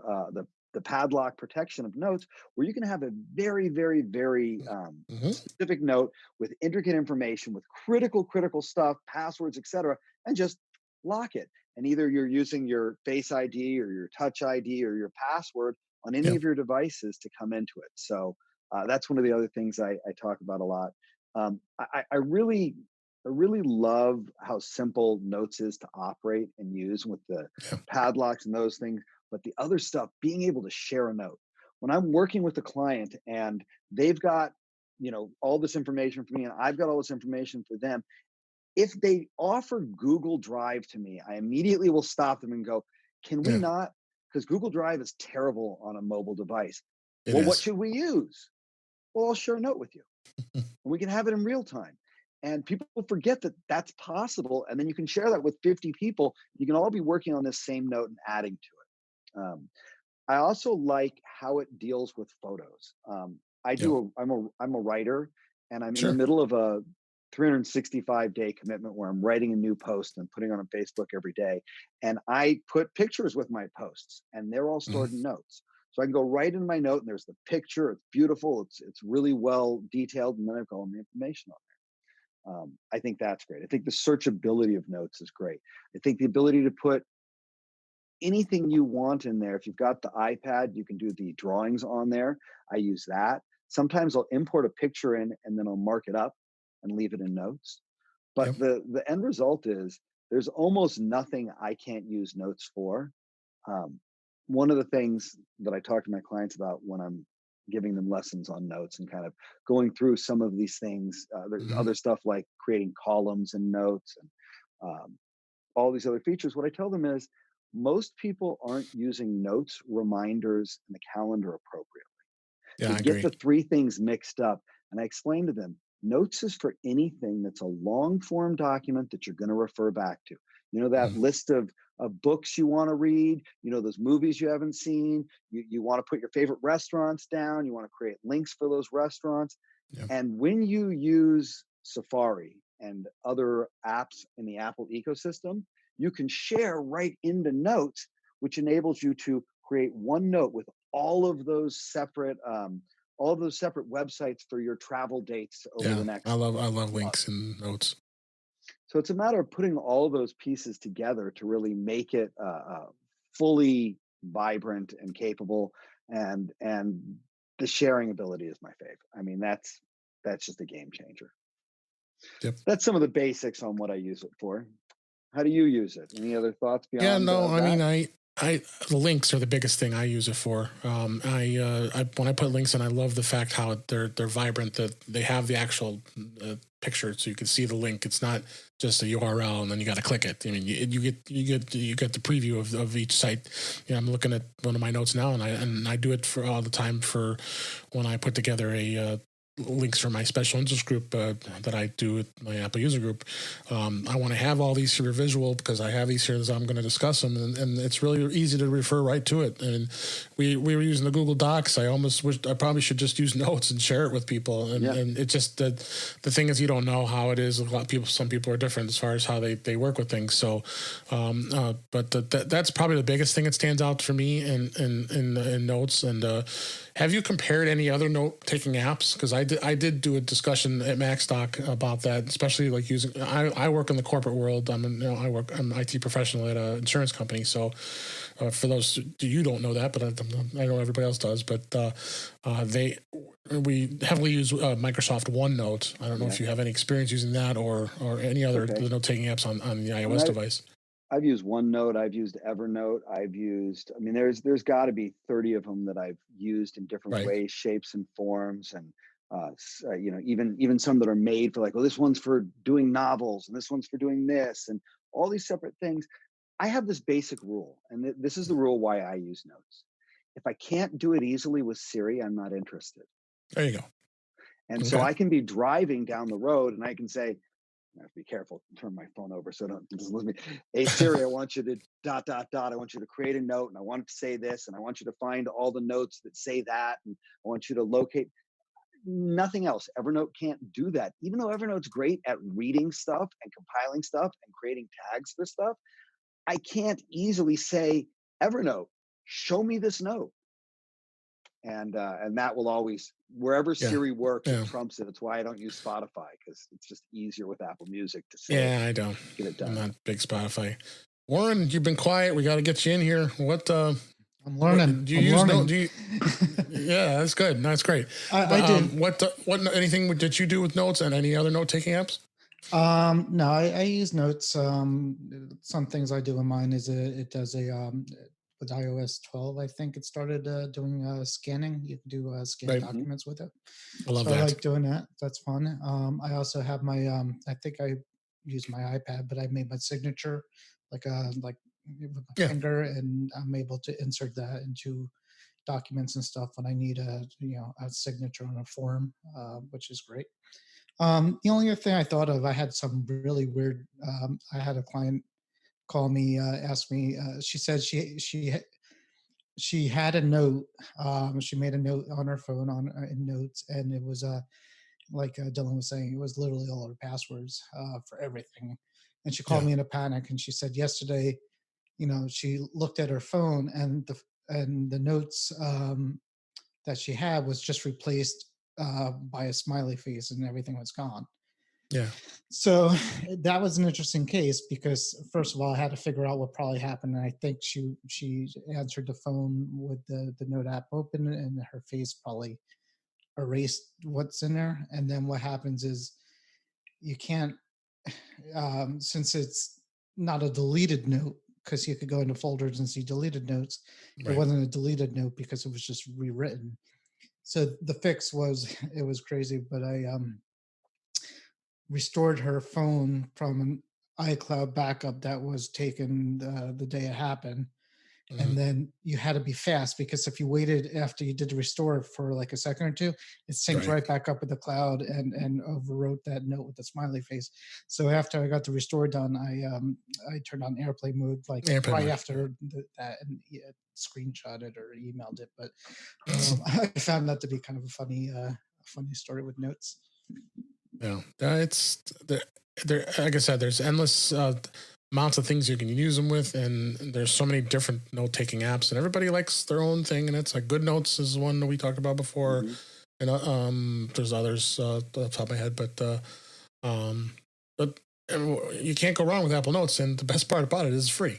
the padlock protection of notes, where you can have a very, very, very Hmm. specific note with intricate information, with critical stuff, passwords, etc., and just lock it. And either you're using your Face ID or your Touch ID or your password on any Yeah. of your devices to come into it. So that's one of the other things I talk about a lot. I really love how simple Notes is to operate and use with the Yeah. padlocks and those things. But the other stuff, being able to share a note. When I'm working with a client and they've got, all this information for me and I've got all this information for them, if they offer Google Drive to me, I immediately will stop them and go, can we Yeah. not? Because Google Drive is terrible on a mobile device. It Well, what is. should we use? Well, I'll share a note with you and we can have it in real time. And people forget that that's possible. And then you can share that with 50 people. You can all be working on this same note and adding to it. I also like how it deals with photos. Yeah. I'm a writer, and I'm in the Sure. middle of a 365-day commitment where I'm writing a new post and putting it on Facebook every day. And I put pictures with my posts, and they're all Hmm. stored in notes. So I can go right in my note, and there's the picture. It's beautiful. It's really well detailed, and then I've got all the information on there. I think that's great. I think the searchability of notes is great. I think the ability to put anything you want in there. If you've got the iPad, you can do the drawings on there. I use that. Sometimes I'll import a picture in and then I'll mark it up and leave it in notes. But Yeah. the end result is there's almost nothing I can't use notes for. Um, One of the things that I talk to my clients about when I'm giving them lessons on notes and kind of going through some of these things, there's Hmm. other stuff like creating columns and notes and um, all these other features. What I tell them is most people aren't using notes, reminders, and the calendar appropriately. Yeah. They I get agree. the three things mixed up. And I explain to them notes is for anything that's a long form document that you're going to refer back to. That Hmm. list of books you want to read, those movies you haven't seen. You want to put your favorite restaurants down. You want to create links for those restaurants. Yeah. And when you use Safari and other apps in the Apple ecosystem, you can share right into Notes, which enables you to create one note with all of those separate websites for your travel dates over Yeah. the I next love. I love month. links and notes. So it's a matter of putting all those pieces together to really make it fully vibrant and capable, and the sharing ability is my favorite. I mean, that's just a game changer. Yep. That's some of the basics on what I use it for. How do you use it? Any other thoughts Yeah, beyond no, I mean, that? the links are the biggest thing I use it for. When I put links in, I love the fact how they're vibrant. That they have the actual picture, so you can see the link. It's not just a URL and then you got to click it. I mean, you get the preview of each site. I'm looking at one of my notes now, and I do it for all the time for when I put together a links for my special interest group that I do with my Apple user group. I want to have all these here visual because I have these here as I'm going to discuss them, and it's really easy to refer right to it. And we were using the Google Docs. I almost wish I probably should just use notes and share it with people. And Yeah. and it just the thing is you don't know how it is. A lot of people, some people are different as far as how they work with things. So, but that's probably the biggest thing that stands out for me in notes. And have you compared any other note taking apps? Because I did do a discussion at MaxDoc about that, especially like using. I work in the corporate world. I'm an IT professional at an insurance company. So for those you don't know that, but I know everybody else does. But we heavily use Microsoft OneNote. I don't know Yeah. if you have any experience using that or any other Okay. note taking apps on the I iOS mean, device. I've used OneNote, I've used Evernote, I mean, there's got to be 30 of them that I've used in different Right. ways, shapes, and forms, and even some that are made for like, well, this one's for doing novels, and this one's for doing this, and all these separate things. I have this basic rule, and this is the rule why I use Notes. If I can't do it easily with Siri, I'm not interested. There you go. And so Okay. I can be driving down the road and I can say, I have to be careful, turn my phone over so don't just lose me. Hey Siri, I want you to dot dot dot. I want you to create a note and I want it to say this, and I want you to find all the notes that say that, and I want you to locate nothing else. Evernote can't do that. Even though Evernote's great at reading stuff and compiling stuff and creating tags for stuff, I can't easily say, Evernote, show me this note. And that will always, wherever Yeah. Siri works, it Yeah. trumps it. It's why I don't use Spotify, because it's just easier with Apple Music to say, Yeah, I don't. get it I'm done. not big Spotify. Warren, you've been quiet. We got to get you in here. I'm What learning. do you I'm use? learning. Do you? Yeah, that's good. That's great. I do. What anything did you do with notes and any other note taking apps? No, I use Notes. Some things I do in mine is it does with iOS 12. I think it started doing scanning. You can do scan Right. Mhm. documents with it. I love So I that. like doing that. That's fun. I also have my I think I use my iPad, but I made my signature like with my Yeah. finger, and I'm able to insert that into documents and stuff when I need a signature on a form, which is great. The only other thing I thought of, I had some really weird. I had a client call me, ask me. She said she had a note. She made a note on her phone in notes, and it was like Dylan was saying, it was literally all her passwords for everything. And she called Yeah. me in a panic, and she said yesterday, she looked at her phone, and the notes that she had was just replaced by a smiley face, and everything was gone. Yeah. So that was an interesting case because first of all, I had to figure out what probably happened, and I think she answered the phone with the note app open, and her face probably erased what's in there. And then what happens is you can't, since it's not a deleted note, because you could go into folders and see deleted notes. It Right. wasn't a deleted note because it was just rewritten. So the fix was, it was crazy, but I restored her phone from an iCloud backup that was taken the day it happened. Mhm. And then you had to be fast, because if you waited after you did the restore for like a second or two, it synced Right. right back up with the cloud and overwrote that note with the smiley face. So after I got the restore done, I turned on airplane mode like Airplane right mode. after that, and screenshot it or emailed it. But I found that to be kind of a funny story with notes. Yeah. It's there. Like I said, there's endless amounts of things you can use them with, and there's so many different note taking apps, and everybody likes their own thing. And it's like Good Notes is one that we talked about before, Mhm. and there's others off the top of my head, um, but you can't go wrong with Apple Notes, and the best part about it is free.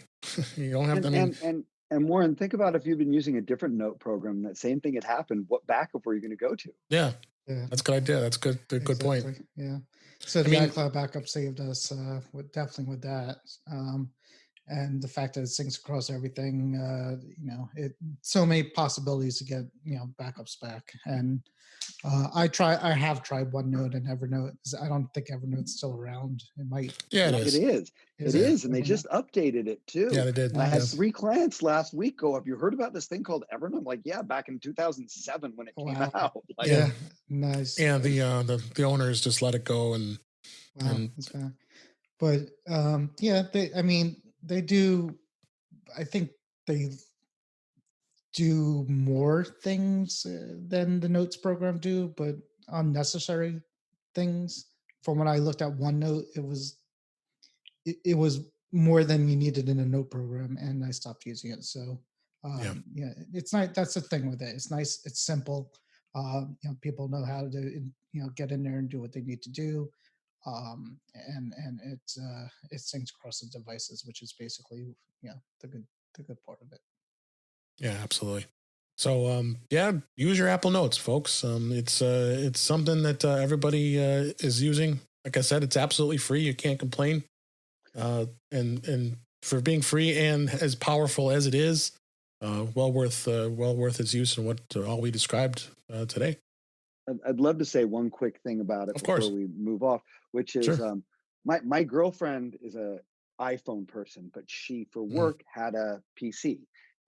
You don't have to. I And mean, and and and Warren, think about if you've been using a different note program, that same thing had happened. What backup were you going to go to? yeah, Yeah. that's a good idea. That's good. Good point. Exactly. Yeah. So I the mean, iCloud backup saved us definitely with that. And the fact that it syncs across everything, it so many possibilities to get backups back. And I have tried OneNote and Evernote. I don't think Evernote's still around. It might. yeah, it It is. is. Is It it? Yeah, is. And they Okay. just updated it yeah, too. they did. And I had Yeah, Nice. 3 clients last week go, have you heard about this thing called Evernote? I'm like, yeah, back in 2007 when it came Wow. out. Like, yeah, Yeah. Nice. yeah. The owners just let it go, Wow. and That's bad. But yeah, I mean, they do. I think they do more things than the notes program do, but unnecessary things. From when I looked at OneNote, it was more than you needed in a note program, and I stopped using it. So yeah, yeah, it's not. That's the thing with it. It's nice. It's simple. People know how to get in there and do what they need to do. And it syncs across the devices, which is basically the good part of it. yeah, absolutely. So, yeah, use your Apple Notes, folks. It's something that everybody is using. Like I said, it's absolutely free. You can't complain. And for being free and as powerful as it is, well worth its use and what all we described today. I'd love to say one quick thing about it Of before course, we move off, which is sure. my girlfriend is a iPhone person, but she for Mm, work had a PC.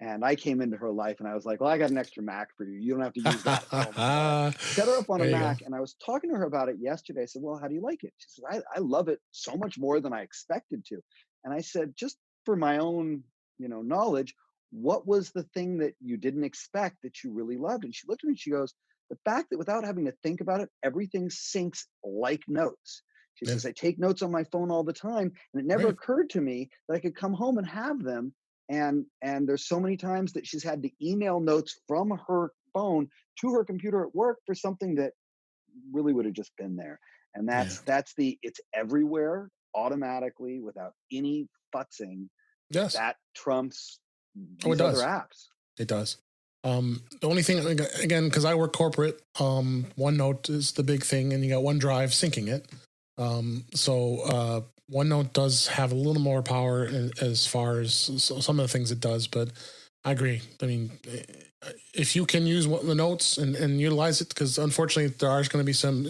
And I came into her life and I was like, well, I got an extra Mac for you. You don't have to use that at home. Set her up on a Mac. And I was talking to her about it yesterday. I said, well, how do you like it? She said, I love it so much more than I expected to. And I said, just for my own, knowledge, what was the thing that you didn't expect that you really loved? And she looked at me and she goes, the fact that without having to think about it, everything syncs like notes. She says, I take notes on my phone all the time. And it never occurred to me that I could come home and have them. And there's so many times that she's had to email notes from her phone to her computer at work for something that really would have just been there. And it's everywhere automatically without any futzing. Yes. That trumps these other apps. It does. The only thing, again, because I work corporate, OneNote is the big thing, and you got OneDrive syncing it. So OneNote does have a little more power as far as some of the things it does, but I agree. I mean, if you can use the notes and utilize it, because unfortunately there are going to be some,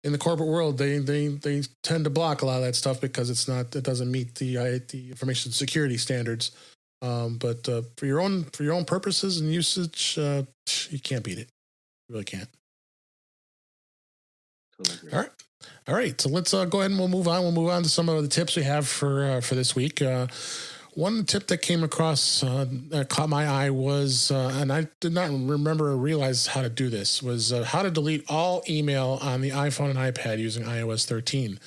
in the corporate world, they tend to block a lot of that stuff because it doesn't meet the information security standards. But for your own purposes and usage, you can't beat it. You really can't. Totally agree. All right. So let's go ahead and we'll move on. We'll move on to some of the tips we have for this week. One tip that came across that caught my eye was, and I did not remember or realize how to do this, was how to delete all email on the iPhone and iPad using iOS 13.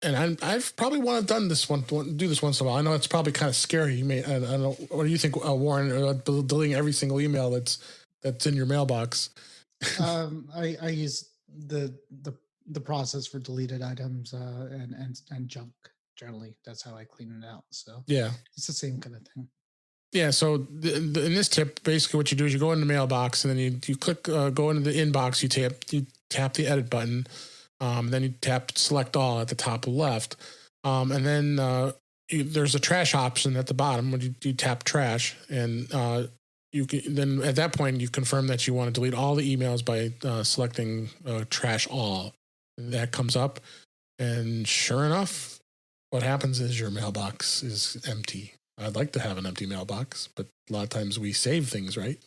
And I've probably want to do this once in a while. I know it's probably kind of scary. I don't know. What do you think, Warren? Deleting every single email that's in your mailbox. I use the process for deleted items and junk. Generally, that's how I clean it out. So yeah, it's the same kind of thing. Yeah. So in this tip, basically what you do is you go in the mailbox and then you click go into the inbox. You tap the edit button. Then you tap select all at the top left. And then there's a trash option at the bottom when you tap trash. And you can, then at that point, you confirm that you want to delete all the emails by selecting trash all. And that comes up. And sure enough, what happens is your mailbox is empty. I'd like to have an empty mailbox, but a lot of times we save things, right?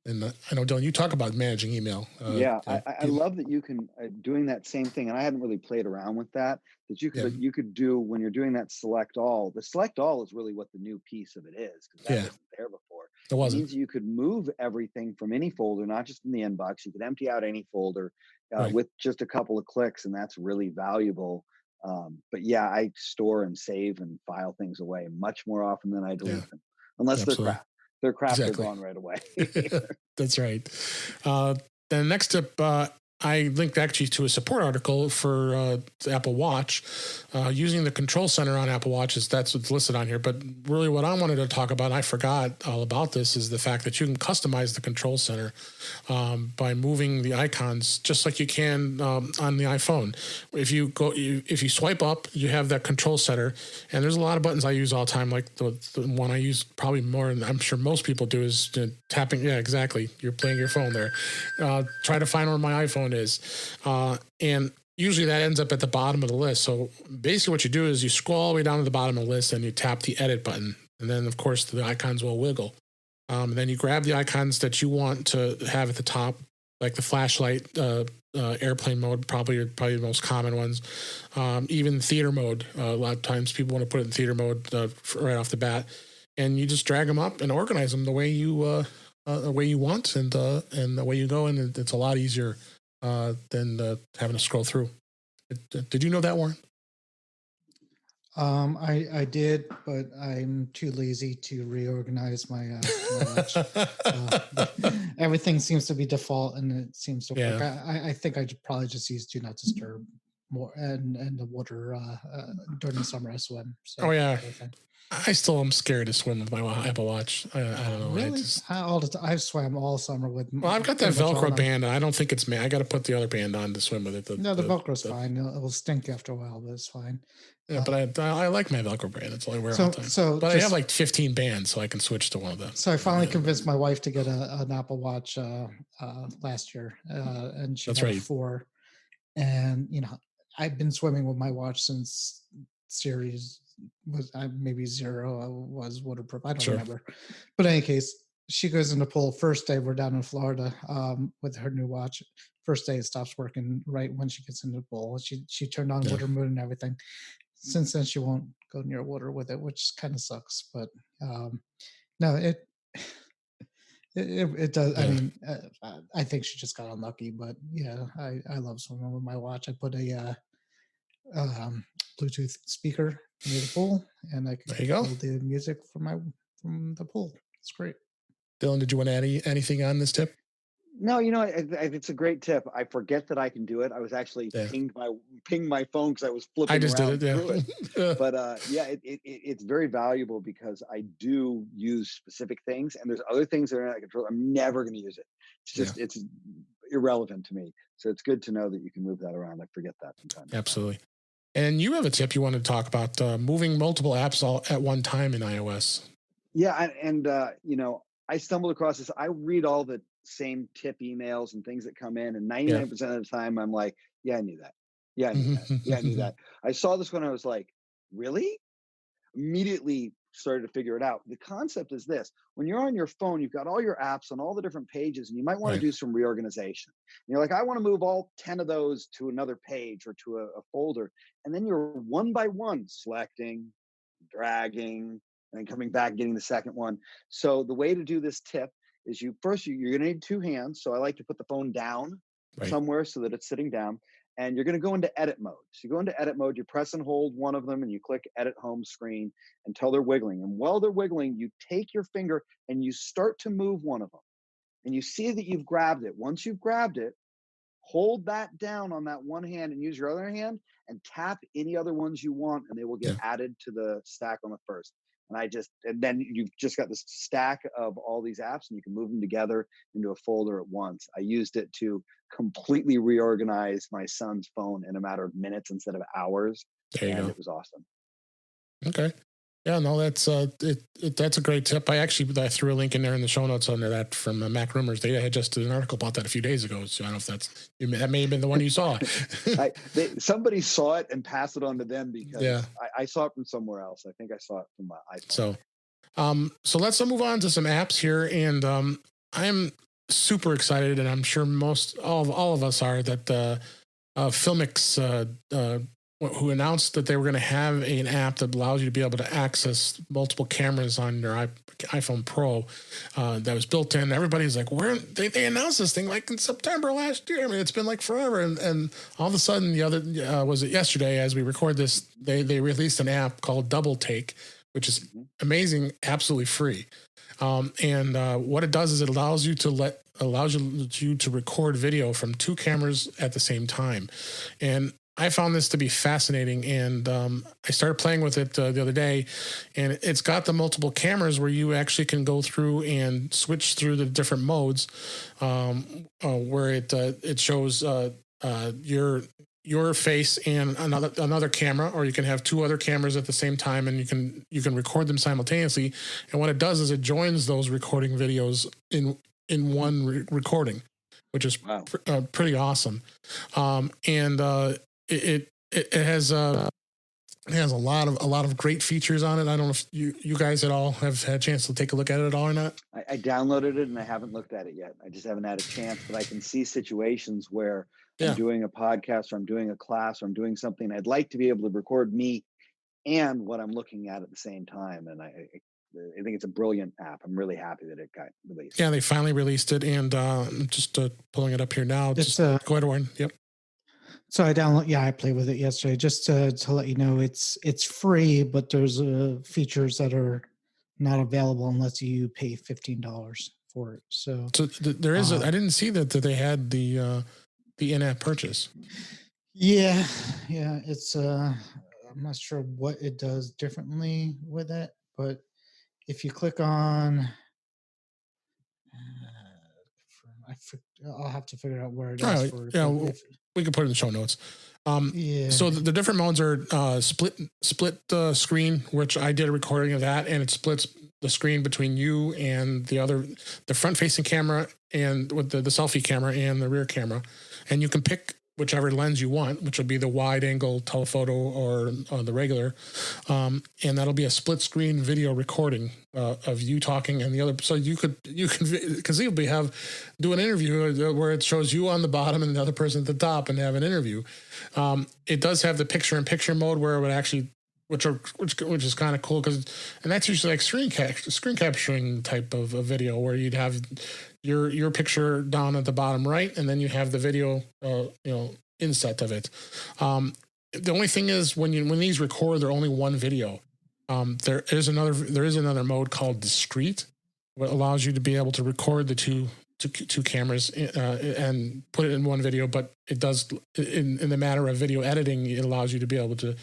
And I know, Dylan, you talk about managing email. I love that you can doing that same thing, and I hadn't really played around with that. That you could do when you're doing that select all. The select all is really what the new piece of it is, because that wasn't there before. It wasn't. Means you could move everything from any folder, not just in the inbox. You could empty out any folder with just a couple of clicks, and that's really valuable. But yeah, I store and save and file things away much more often than I delete them, unless they're crap. They're crap, they're gone right away. That's right. Then the next tip, I linked actually to a support article for the Apple Watch using the control center on Apple Watches. That's what's listed on here. But really what I wanted to talk about, and I forgot all about this, is the fact that you can customize the control center by moving the icons just like you can on the iPhone. If you swipe up, you have that control center, and there's a lot of buttons I use all the time. Like the one I use probably more, and I'm sure most people do, is tapping. Yeah, exactly. You're playing your phone there. Try to find where my iPhone is. And usually that ends up at the bottom of the list. So basically what you do is you scroll all the way down to the bottom of the list and you tap the edit button. And then, of course, the icons will wiggle. And then you grab the icons that you want to have at the top, like the flashlight, airplane mode, probably the most common ones. Even theater mode. A lot of times people want to put it in theater mode right off the bat. And you just drag them up and organize them the way you want and the way you go. And it's a lot easier than having to scroll through. Did you know that, Warren? I did, but I'm too lazy to reorganize my watch. Everything seems to be default, and it seems to work. I think I should probably just use Do Not Disturb more and the water during the summer I swim. So I still am scared to swim with my Apple Watch. I don't know. Really? I've swam all summer with. Well, I've got that Velcro band. I don't think it's me. I got to put the other band on to swim with it. The Velcro's fine. It will stink after a while, but it's fine. Yeah, but I like my Velcro band. It's all I wear all the time. But I have like 15 bands, so I can switch to one of them. So I finally convinced my wife to get an Apple Watch last year, and she got 4. And I've been swimming with my watch since Series was maybe 0 was waterproof. I don't Sure. remember. But in any case, she goes in the pool. First day, we're down in Florida with her new watch. First day, it stops working right when she gets in the pool. She turned on Yeah. water mode and everything. Since then, she won't go near water with it, which kind of sucks. But no, it does. I Yeah. mean, I think she just got unlucky. But yeah, I love swimming with my watch. I put a Bluetooth speaker near the pool, and I There can you go. play the music from the pool. It's great. Dylan, did you want to add anything on this tip? No, it's a great tip. I forget that I can do it. I was actually Yeah. pinged my phone because I was flipping I just around did it. through it. Yeah. But it's very valuable because I do use specific things, and there's other things that are out of control. I'm never going to use it. It's just it's irrelevant to me. So it's good to know that you can move that around. I forget that sometimes. Absolutely. And you have a tip you want to talk about, moving multiple apps all at one time in iOS. Yeah, and I stumbled across this. I read all the same tip emails and things that come in, and 99% of the time I'm like, yeah, I knew that. Yeah, I knew that. Yeah, I knew that. I saw this one, I was like, really? Immediately started to figure it out. The concept is this: when you're on your phone, you've got all your apps on all the different pages, and you might want to do some reorganization. And you're like, I want to move all 10 of those to another page or to a folder. And then you're one by one selecting, dragging, and then coming back, getting the second one. So the way to do this tip is you're going to need 2 hands. So I like to put the phone down somewhere so that it's sitting down. And you're going to go into edit mode. So you go into edit mode, you press and hold one of them, and you click edit home screen until they're wiggling. And while they're wiggling, you take your finger and you start to move one of them. And you see that you've grabbed it. Once you've grabbed it, hold that down on that one hand and use your other hand and tap any other ones you want, and they will get added to the stack on the first. And then you've just got this stack of all these apps, and you can move them together into a folder at once. I used it to completely reorganize my son's phone in a matter of minutes instead of hours. There you go. It was awesome. Okay. Yeah, no, that's that's a great tip. I threw a link in there in the show notes under that from Mac Rumors. They had just did an article about that a few days ago. So I don't know if that may have been the one you saw. Somebody saw it and passed it on to them because I saw it from somewhere else. I think I saw it from my iPhone. So let's move on to some apps here, and I'm super excited, and I'm sure all of us are, that Filmix who announced that they were going to have an app that allows you to be able to access multiple cameras on your iPhone Pro that was built in. Everybody's like, they announced this thing like in September last year. I mean, it's been like forever. And all of a sudden, was it yesterday, as we record this, they released an app called Double Take, which is amazing, absolutely free. And what it does is it allows you to record video from 2 cameras at the same time. And I found this to be fascinating, and I started playing with it the other day, and it's got the multiple cameras where you actually can go through and switch through the different modes, where it shows your face and another camera, or you can have 2 other cameras at the same time, and you can record them simultaneously. And what it does is it joins those recording videos in one recording, which is pretty awesome. It has a lot of great features on it. I don't know if you guys at all have had a chance to take a look at it at all or not. I downloaded it and I haven't looked at it yet. I just haven't had a chance, but I can see situations where I'm doing a podcast, or I'm doing a class, or I'm doing something. I'd like to be able to record me and what I'm looking at the same time. And I think it's a brilliant app. I'm really happy that it got released. Yeah, they finally released it, and I'm just pulling it up here now. Just go ahead, Warren. Yep. So I played with it yesterday, just to let you know it's free, but there's features that are not available unless you pay $15 for it. So there is I didn't see that they had the in-app purchase. Yeah, it's I'm not sure what it does differently with it, but if you click on I'll have to figure out where it is. We can put it in the show notes. So the different modes are split screen, which I did a recording of that, and it splits the screen between you and the front facing camera, and with the selfie camera and the rear camera. And you can pick whichever lens you want, which will be the wide angle telephoto or the regular. And that'll be a split screen video recording of you talking and the other. So you can conceivably do an interview where it shows you on the bottom and the other person at the top and have an interview. It does have the picture in picture mode where it would actually, which is kind of cool and that's usually like screen capturing type of a video where you'd have your picture down at the bottom right, and then you have the video, inset of it. The only thing is when these record, they're only one video. There is another mode called discrete, what allows you to be able to record the two cameras and put it in one video. But it does in the matter of video editing, it allows you to be able to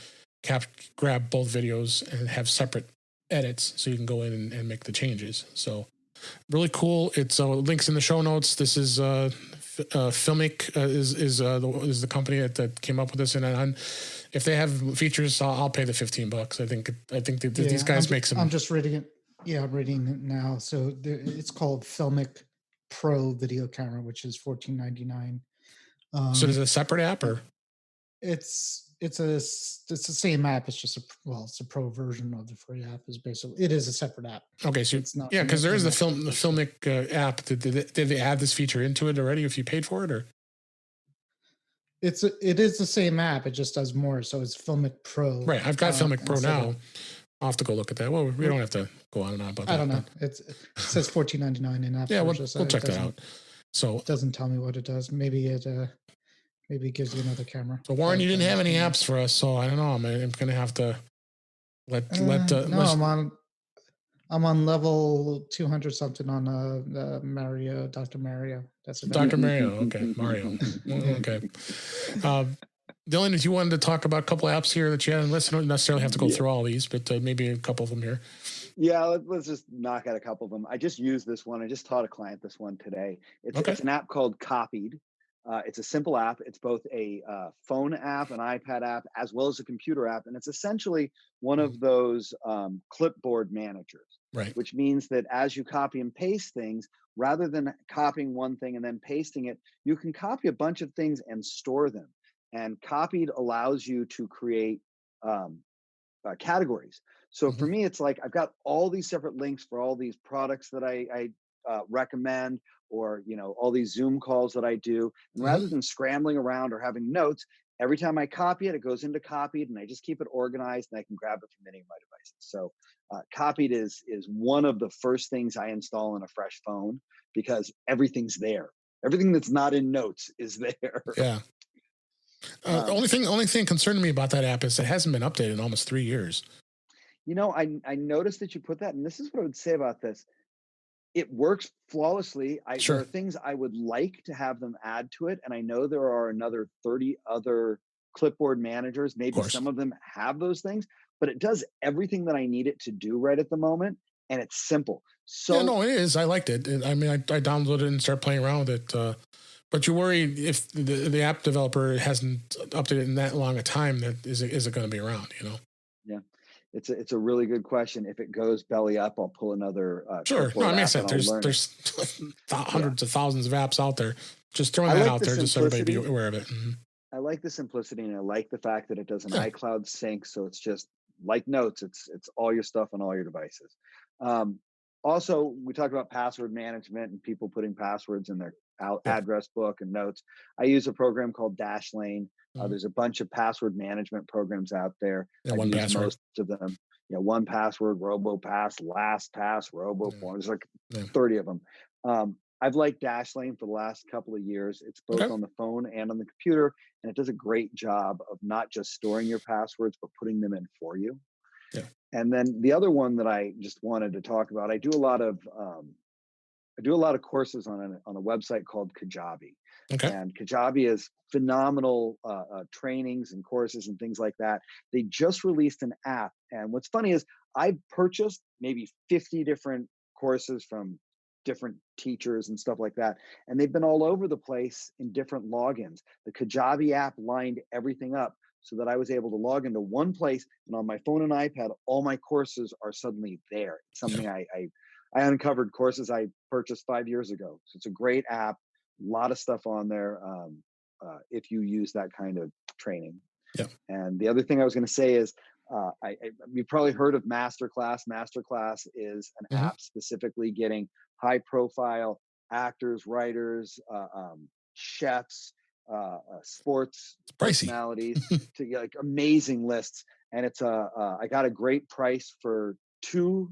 grab both videos and have separate edits, so you can go in and make the changes. So really cool. It's links in the show notes. This is Filmic is the company that came up with this, and if they have features, I'll pay the $15. I think these guys make some. I'm just reading it. Yeah, I'm reading it now. So it's called Filmic Pro video camera, which is $14.99. So is it a separate app or? It's the same app. It's just it's a pro version of the free app. It is a separate app. Okay, so it's not. Yeah, because there is the Filmic app. Did they add this feature into it already? If you paid for it, or it is the same app. It just does more. So it's Filmic Pro. Right, I've got Filmic Pro now. I'll have to go look at that. Well, we don't have to go on and on about that. I don't know. It says $14.99 in app. Yeah, we'll check that out. So it doesn't tell me what it does. Maybe it gives you another camera. So Warren, you didn't have any apps for us, so I don't know. I'm going to have to let. No, I'm on level 200 something on Dr. Mario. That's Dr. Mario. Okay, Mario. Okay. Dylan, if you wanted to talk about a couple apps here that you had on the list, I don't necessarily have to go through all these, but maybe a couple of them here. Yeah, let's just knock out a couple of them. I just used this one. I just taught a client this one today. It's an app called Copied. It's a simple app. It's both a phone app, an iPad app, as well as a computer app. And it's essentially one of those clipboard managers, right? Which means that as you copy and paste things, rather than copying one thing and then pasting it, you can copy a bunch of things and store them. And Copied allows you to create categories. So for me, it's like I've got all these separate links for all these products that I recommend, or all these Zoom calls that I do. And rather than scrambling around or having notes, every time I copy it, it goes into Copied, and I just keep it organized, and I can grab it from any of my devices. So Copied is one of the first things I install on a fresh phone, because everything's there. Everything that's not in notes is there. Yeah. The only thing concerning me about that app is it hasn't been updated in almost 3 years. I noticed that you put that, and this is what I would say about this. It works flawlessly. There are things I would like to have them add to it, and I know there are another 30 other clipboard managers. Maybe some of them have those things, but it does everything that I need it to do right at the moment, and it's simple. So yeah, no, it is. I liked it. I mean, I downloaded it and started playing around with it. But you worry if the app developer hasn't updated in that long a time, that is it going to be around? Yeah. It's a really good question. If it goes belly up, I'll pull another. Sure. No, I mean, I said there's hundreds of thousands of apps out there. Just throwing that out there, just so everybody be aware of it. Mm-hmm. I like the simplicity, and I like the fact that it does an iCloud sync, so it's just like Notes. It's all your stuff on all your devices. Also, we talked about password management and people putting passwords in their address book and Notes. I use a program called Dashlane. There's a bunch of password management programs out there. Yeah, I use most of them. 1Password, RoboPass, LastPass, RoboForm. There's like 30 of them. I've liked Dashlane for the last couple of years. It's both on the phone and on the computer, and it does a great job of not just storing your passwords, but putting them in for you. Yeah. And then the other one that I just wanted to talk about, I do a lot of courses on a website called Kajabi. Okay. And Kajabi is phenomenal trainings and courses and things like that. They just released an app. And what's funny is I've purchased maybe 50 different courses from different teachers and stuff like that. And they've been all over the place in different logins. The Kajabi app lined everything up so that I was able to log into one place, and on my phone and iPad, all my courses are suddenly there. It's something I uncovered courses I purchased 5 years ago. So it's a great app, a lot of stuff on there. if you use that kind of training. Yeah. And the other thing I was going to say is, you've probably heard of Masterclass. Masterclass is an Hmm. app specifically getting high profile actors, writers, chefs, sports It's pricey. personalities to get like amazing lists. And it's I got a great price for 2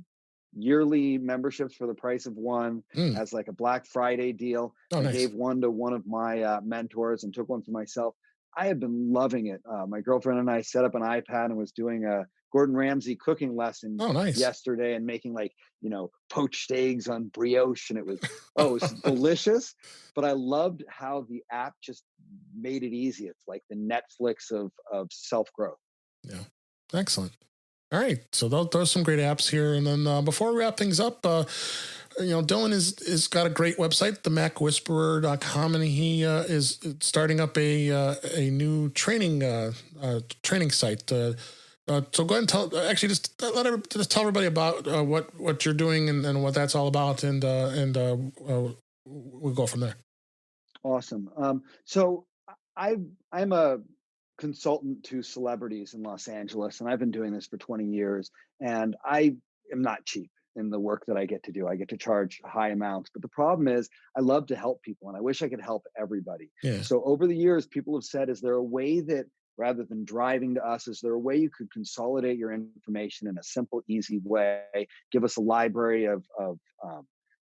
yearly memberships for the price of one Mm. as like a Black Friday deal. Oh, I nice. gave one to one of my mentors and took one for myself. I have been loving it. My girlfriend and I set up an iPad and was doing a Gordon Ramsay cooking lesson Oh, nice. yesterday and making like, poached eggs on brioche. And it was delicious. But I loved how the app just made it easy. It's like the Netflix of self growth. Yeah. Excellent. All right. So those are some great apps here. And then before we wrap things up, Dylan is got a great website, themacwhisperer.com, and he is starting up a new training site. So go ahead and just tell everybody about what you're doing and what that's all about, and we'll go from there. Awesome. So I'm a consultant to celebrities in Los Angeles, and I've been doing this for 20 years. And I am not cheap in the work that I get to do. I get to charge high amounts, but the problem is I love to help people, and I wish I could help everybody. Yeah. So over the years, people have said, "Is there a way that rather than driving to us, is there a way you could consolidate your information in a simple, easy way? Give us a library of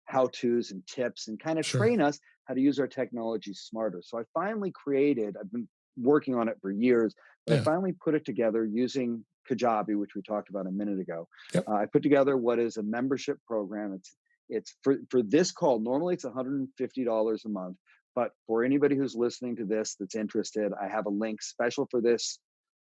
how tos and tips, and kind of Sure. train us how to use our technology smarter." So I finally created, I've been working on it for years, but Yeah. I finally put it together using Kajabi, which we talked about a minute ago. Yep. I put together what is a membership program. It's for this call. Normally it's $150 a month, but for anybody who's listening to this that's interested, I have a link special for this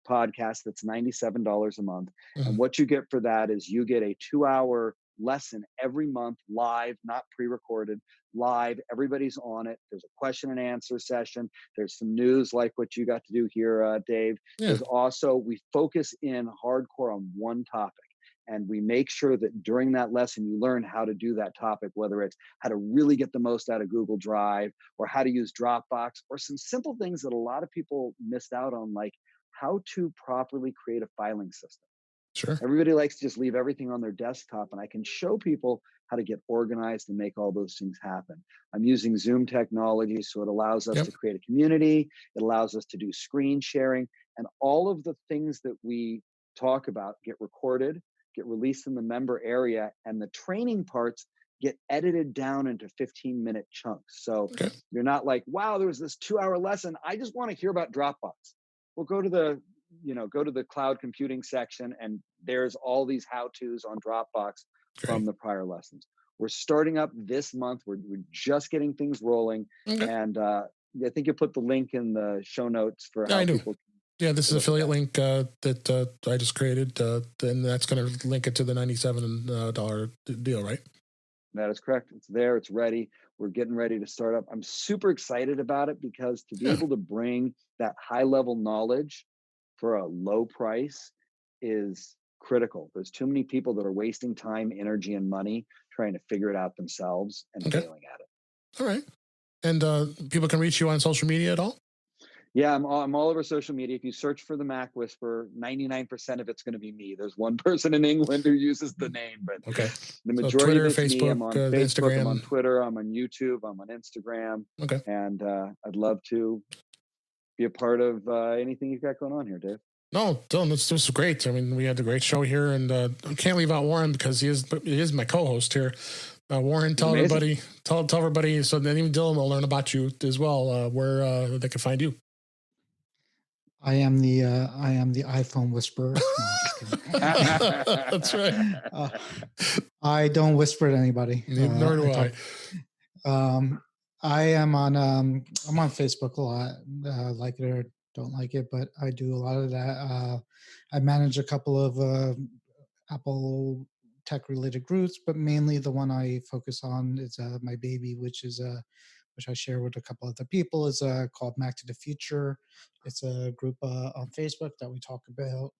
podcast that's $97 a month. Mhm. And what you get for that is you get a 2-hour lesson every month, live, not pre-recorded, live. Everybody's on it. There's a question and answer session. There's some news like what you got to do here, Dave. Yeah. There's also, we focus in hardcore on one topic. And we make sure that during that lesson, you learn how to do that topic, whether it's how to really get the most out of Google Drive, or how to use Dropbox, or some simple things that a lot of people missed out on, like how to properly create a filing system. Sure. Everybody likes to just leave everything on their desktop, and I can show people how to get organized and make all those things happen. I'm using Zoom technology, so it allows us Yep. to create a community. It allows us to do screen sharing, and all of the things that we talk about get recorded, get released in the member area, and the training parts get edited down into 15-minute chunks. So Okay. you're not like, wow, there was this 2-hour lesson. I just want to hear about Dropbox. Well, go to the cloud computing section, and there's all these how-tos on Dropbox from the prior lessons. We're starting up this month. We're just getting things rolling. Okay. And I think you put the link in the show notes for Yeah, how I do. people. Yeah, this is affiliate link that I just created, and that's going to link it to the $97 deal, right? That is correct. It's there. It's ready. We're getting ready to start up. I'm super excited about it because to be able to bring that high-level knowledge for a low price is critical. There's too many people that are wasting time, energy, and money trying to figure it out themselves and failing at it. All right. And people can reach you on social media at all? Yeah, I'm all over social media. If you search for the Mac Whisperer, 99% of it's going to be me. There's one person in England who uses the name, but the majority Twitter, of it's me. I'm Facebook, on Facebook, Instagram. I'm on Twitter, I'm on YouTube, I'm on Instagram. Okay. And I'd love to be a part of anything you've got going on here, Dave. No, Dylan, this was great. I mean, we had a great show here, and I can't leave out Warren because he is my co-host here. Warren, tell everybody, so then even Dylan will learn about you as well, where they can find you. I am the iPhone whisperer. No, That's right. I don't whisper to anybody. Nor do I. I am on I'm on Facebook a lot. Like it or don't like it, but I do a lot of that. I manage a couple of Apple tech related groups, but mainly the one I focus on is my baby, which I share with a couple other people, is called Mac to the Future. It's a group on Facebook that we talk about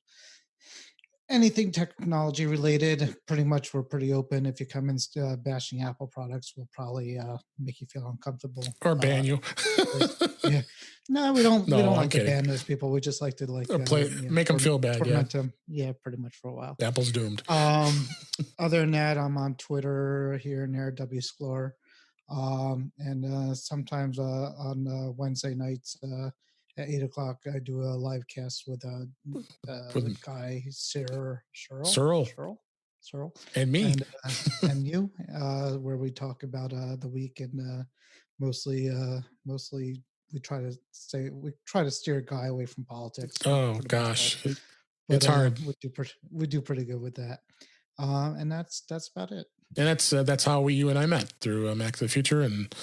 anything technology related, pretty much we're pretty open. If you come in bashing Apple products, we'll probably make you feel uncomfortable or ban you. Yeah, no, we don't. No, We don't I'm like to kidding. ban those people. We just like to Or make them feel bad. Yeah, torment them. Yeah, pretty much for a while. Apple's doomed. Other than that, I'm on Twitter here and there, WSclore, and sometimes on Wednesday nights at 8 o'clock, I do a live cast with the guy Cyril, and me, and you, where we talk about the week, and mostly we try to steer Guy away from politics. Oh gosh, but, it's hard. We do pretty good with that, and that's about it. And that's how you and I met through Mac to the Future, and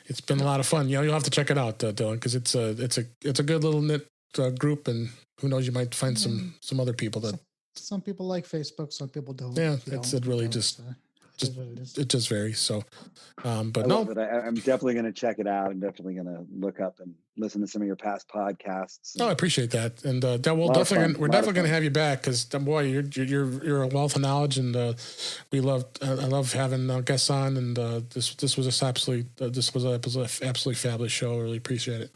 it's been a lot of fun. You'll have to check it out, Dylan, because it's a good little knit group, and who knows, you might find some other people that. Some people like Facebook, some people don't. Yeah, it really just it just varies. So, but no, I'm definitely going to check it out. I'm definitely going to look up and listen to some of your past podcasts. Oh, I appreciate that, and we're definitely going to have you back, because boy, you're a wealth of knowledge, and I love having guests on, and this was an absolutely fabulous show. I really appreciate it.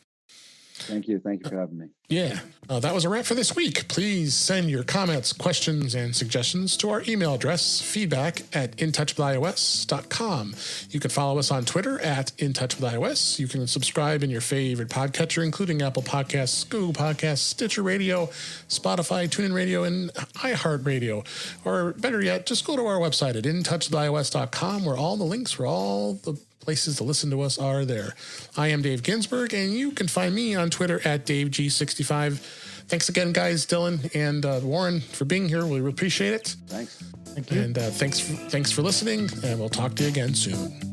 Thank you for having me. Yeah, that was a wrap for this week. Please send your comments, questions, and suggestions to our email address, feedback@intouchwithios.com. You can follow us on Twitter @intouchwithios. You can subscribe in your favorite podcatcher, including Apple Podcasts, Google Podcasts, Stitcher Radio, Spotify, TuneIn Radio, and iHeartRadio. Or better yet, just go to our website at intouchwithios.com, where all the links for all the places to listen to us are there. I am Dave Ginsburg, and you can find me on Twitter @DaveG65. Thanks again, guys, Dylan and Warren, for being here. We really appreciate it. Thanks. Thank you. And thanks for listening, and we'll talk to you again soon.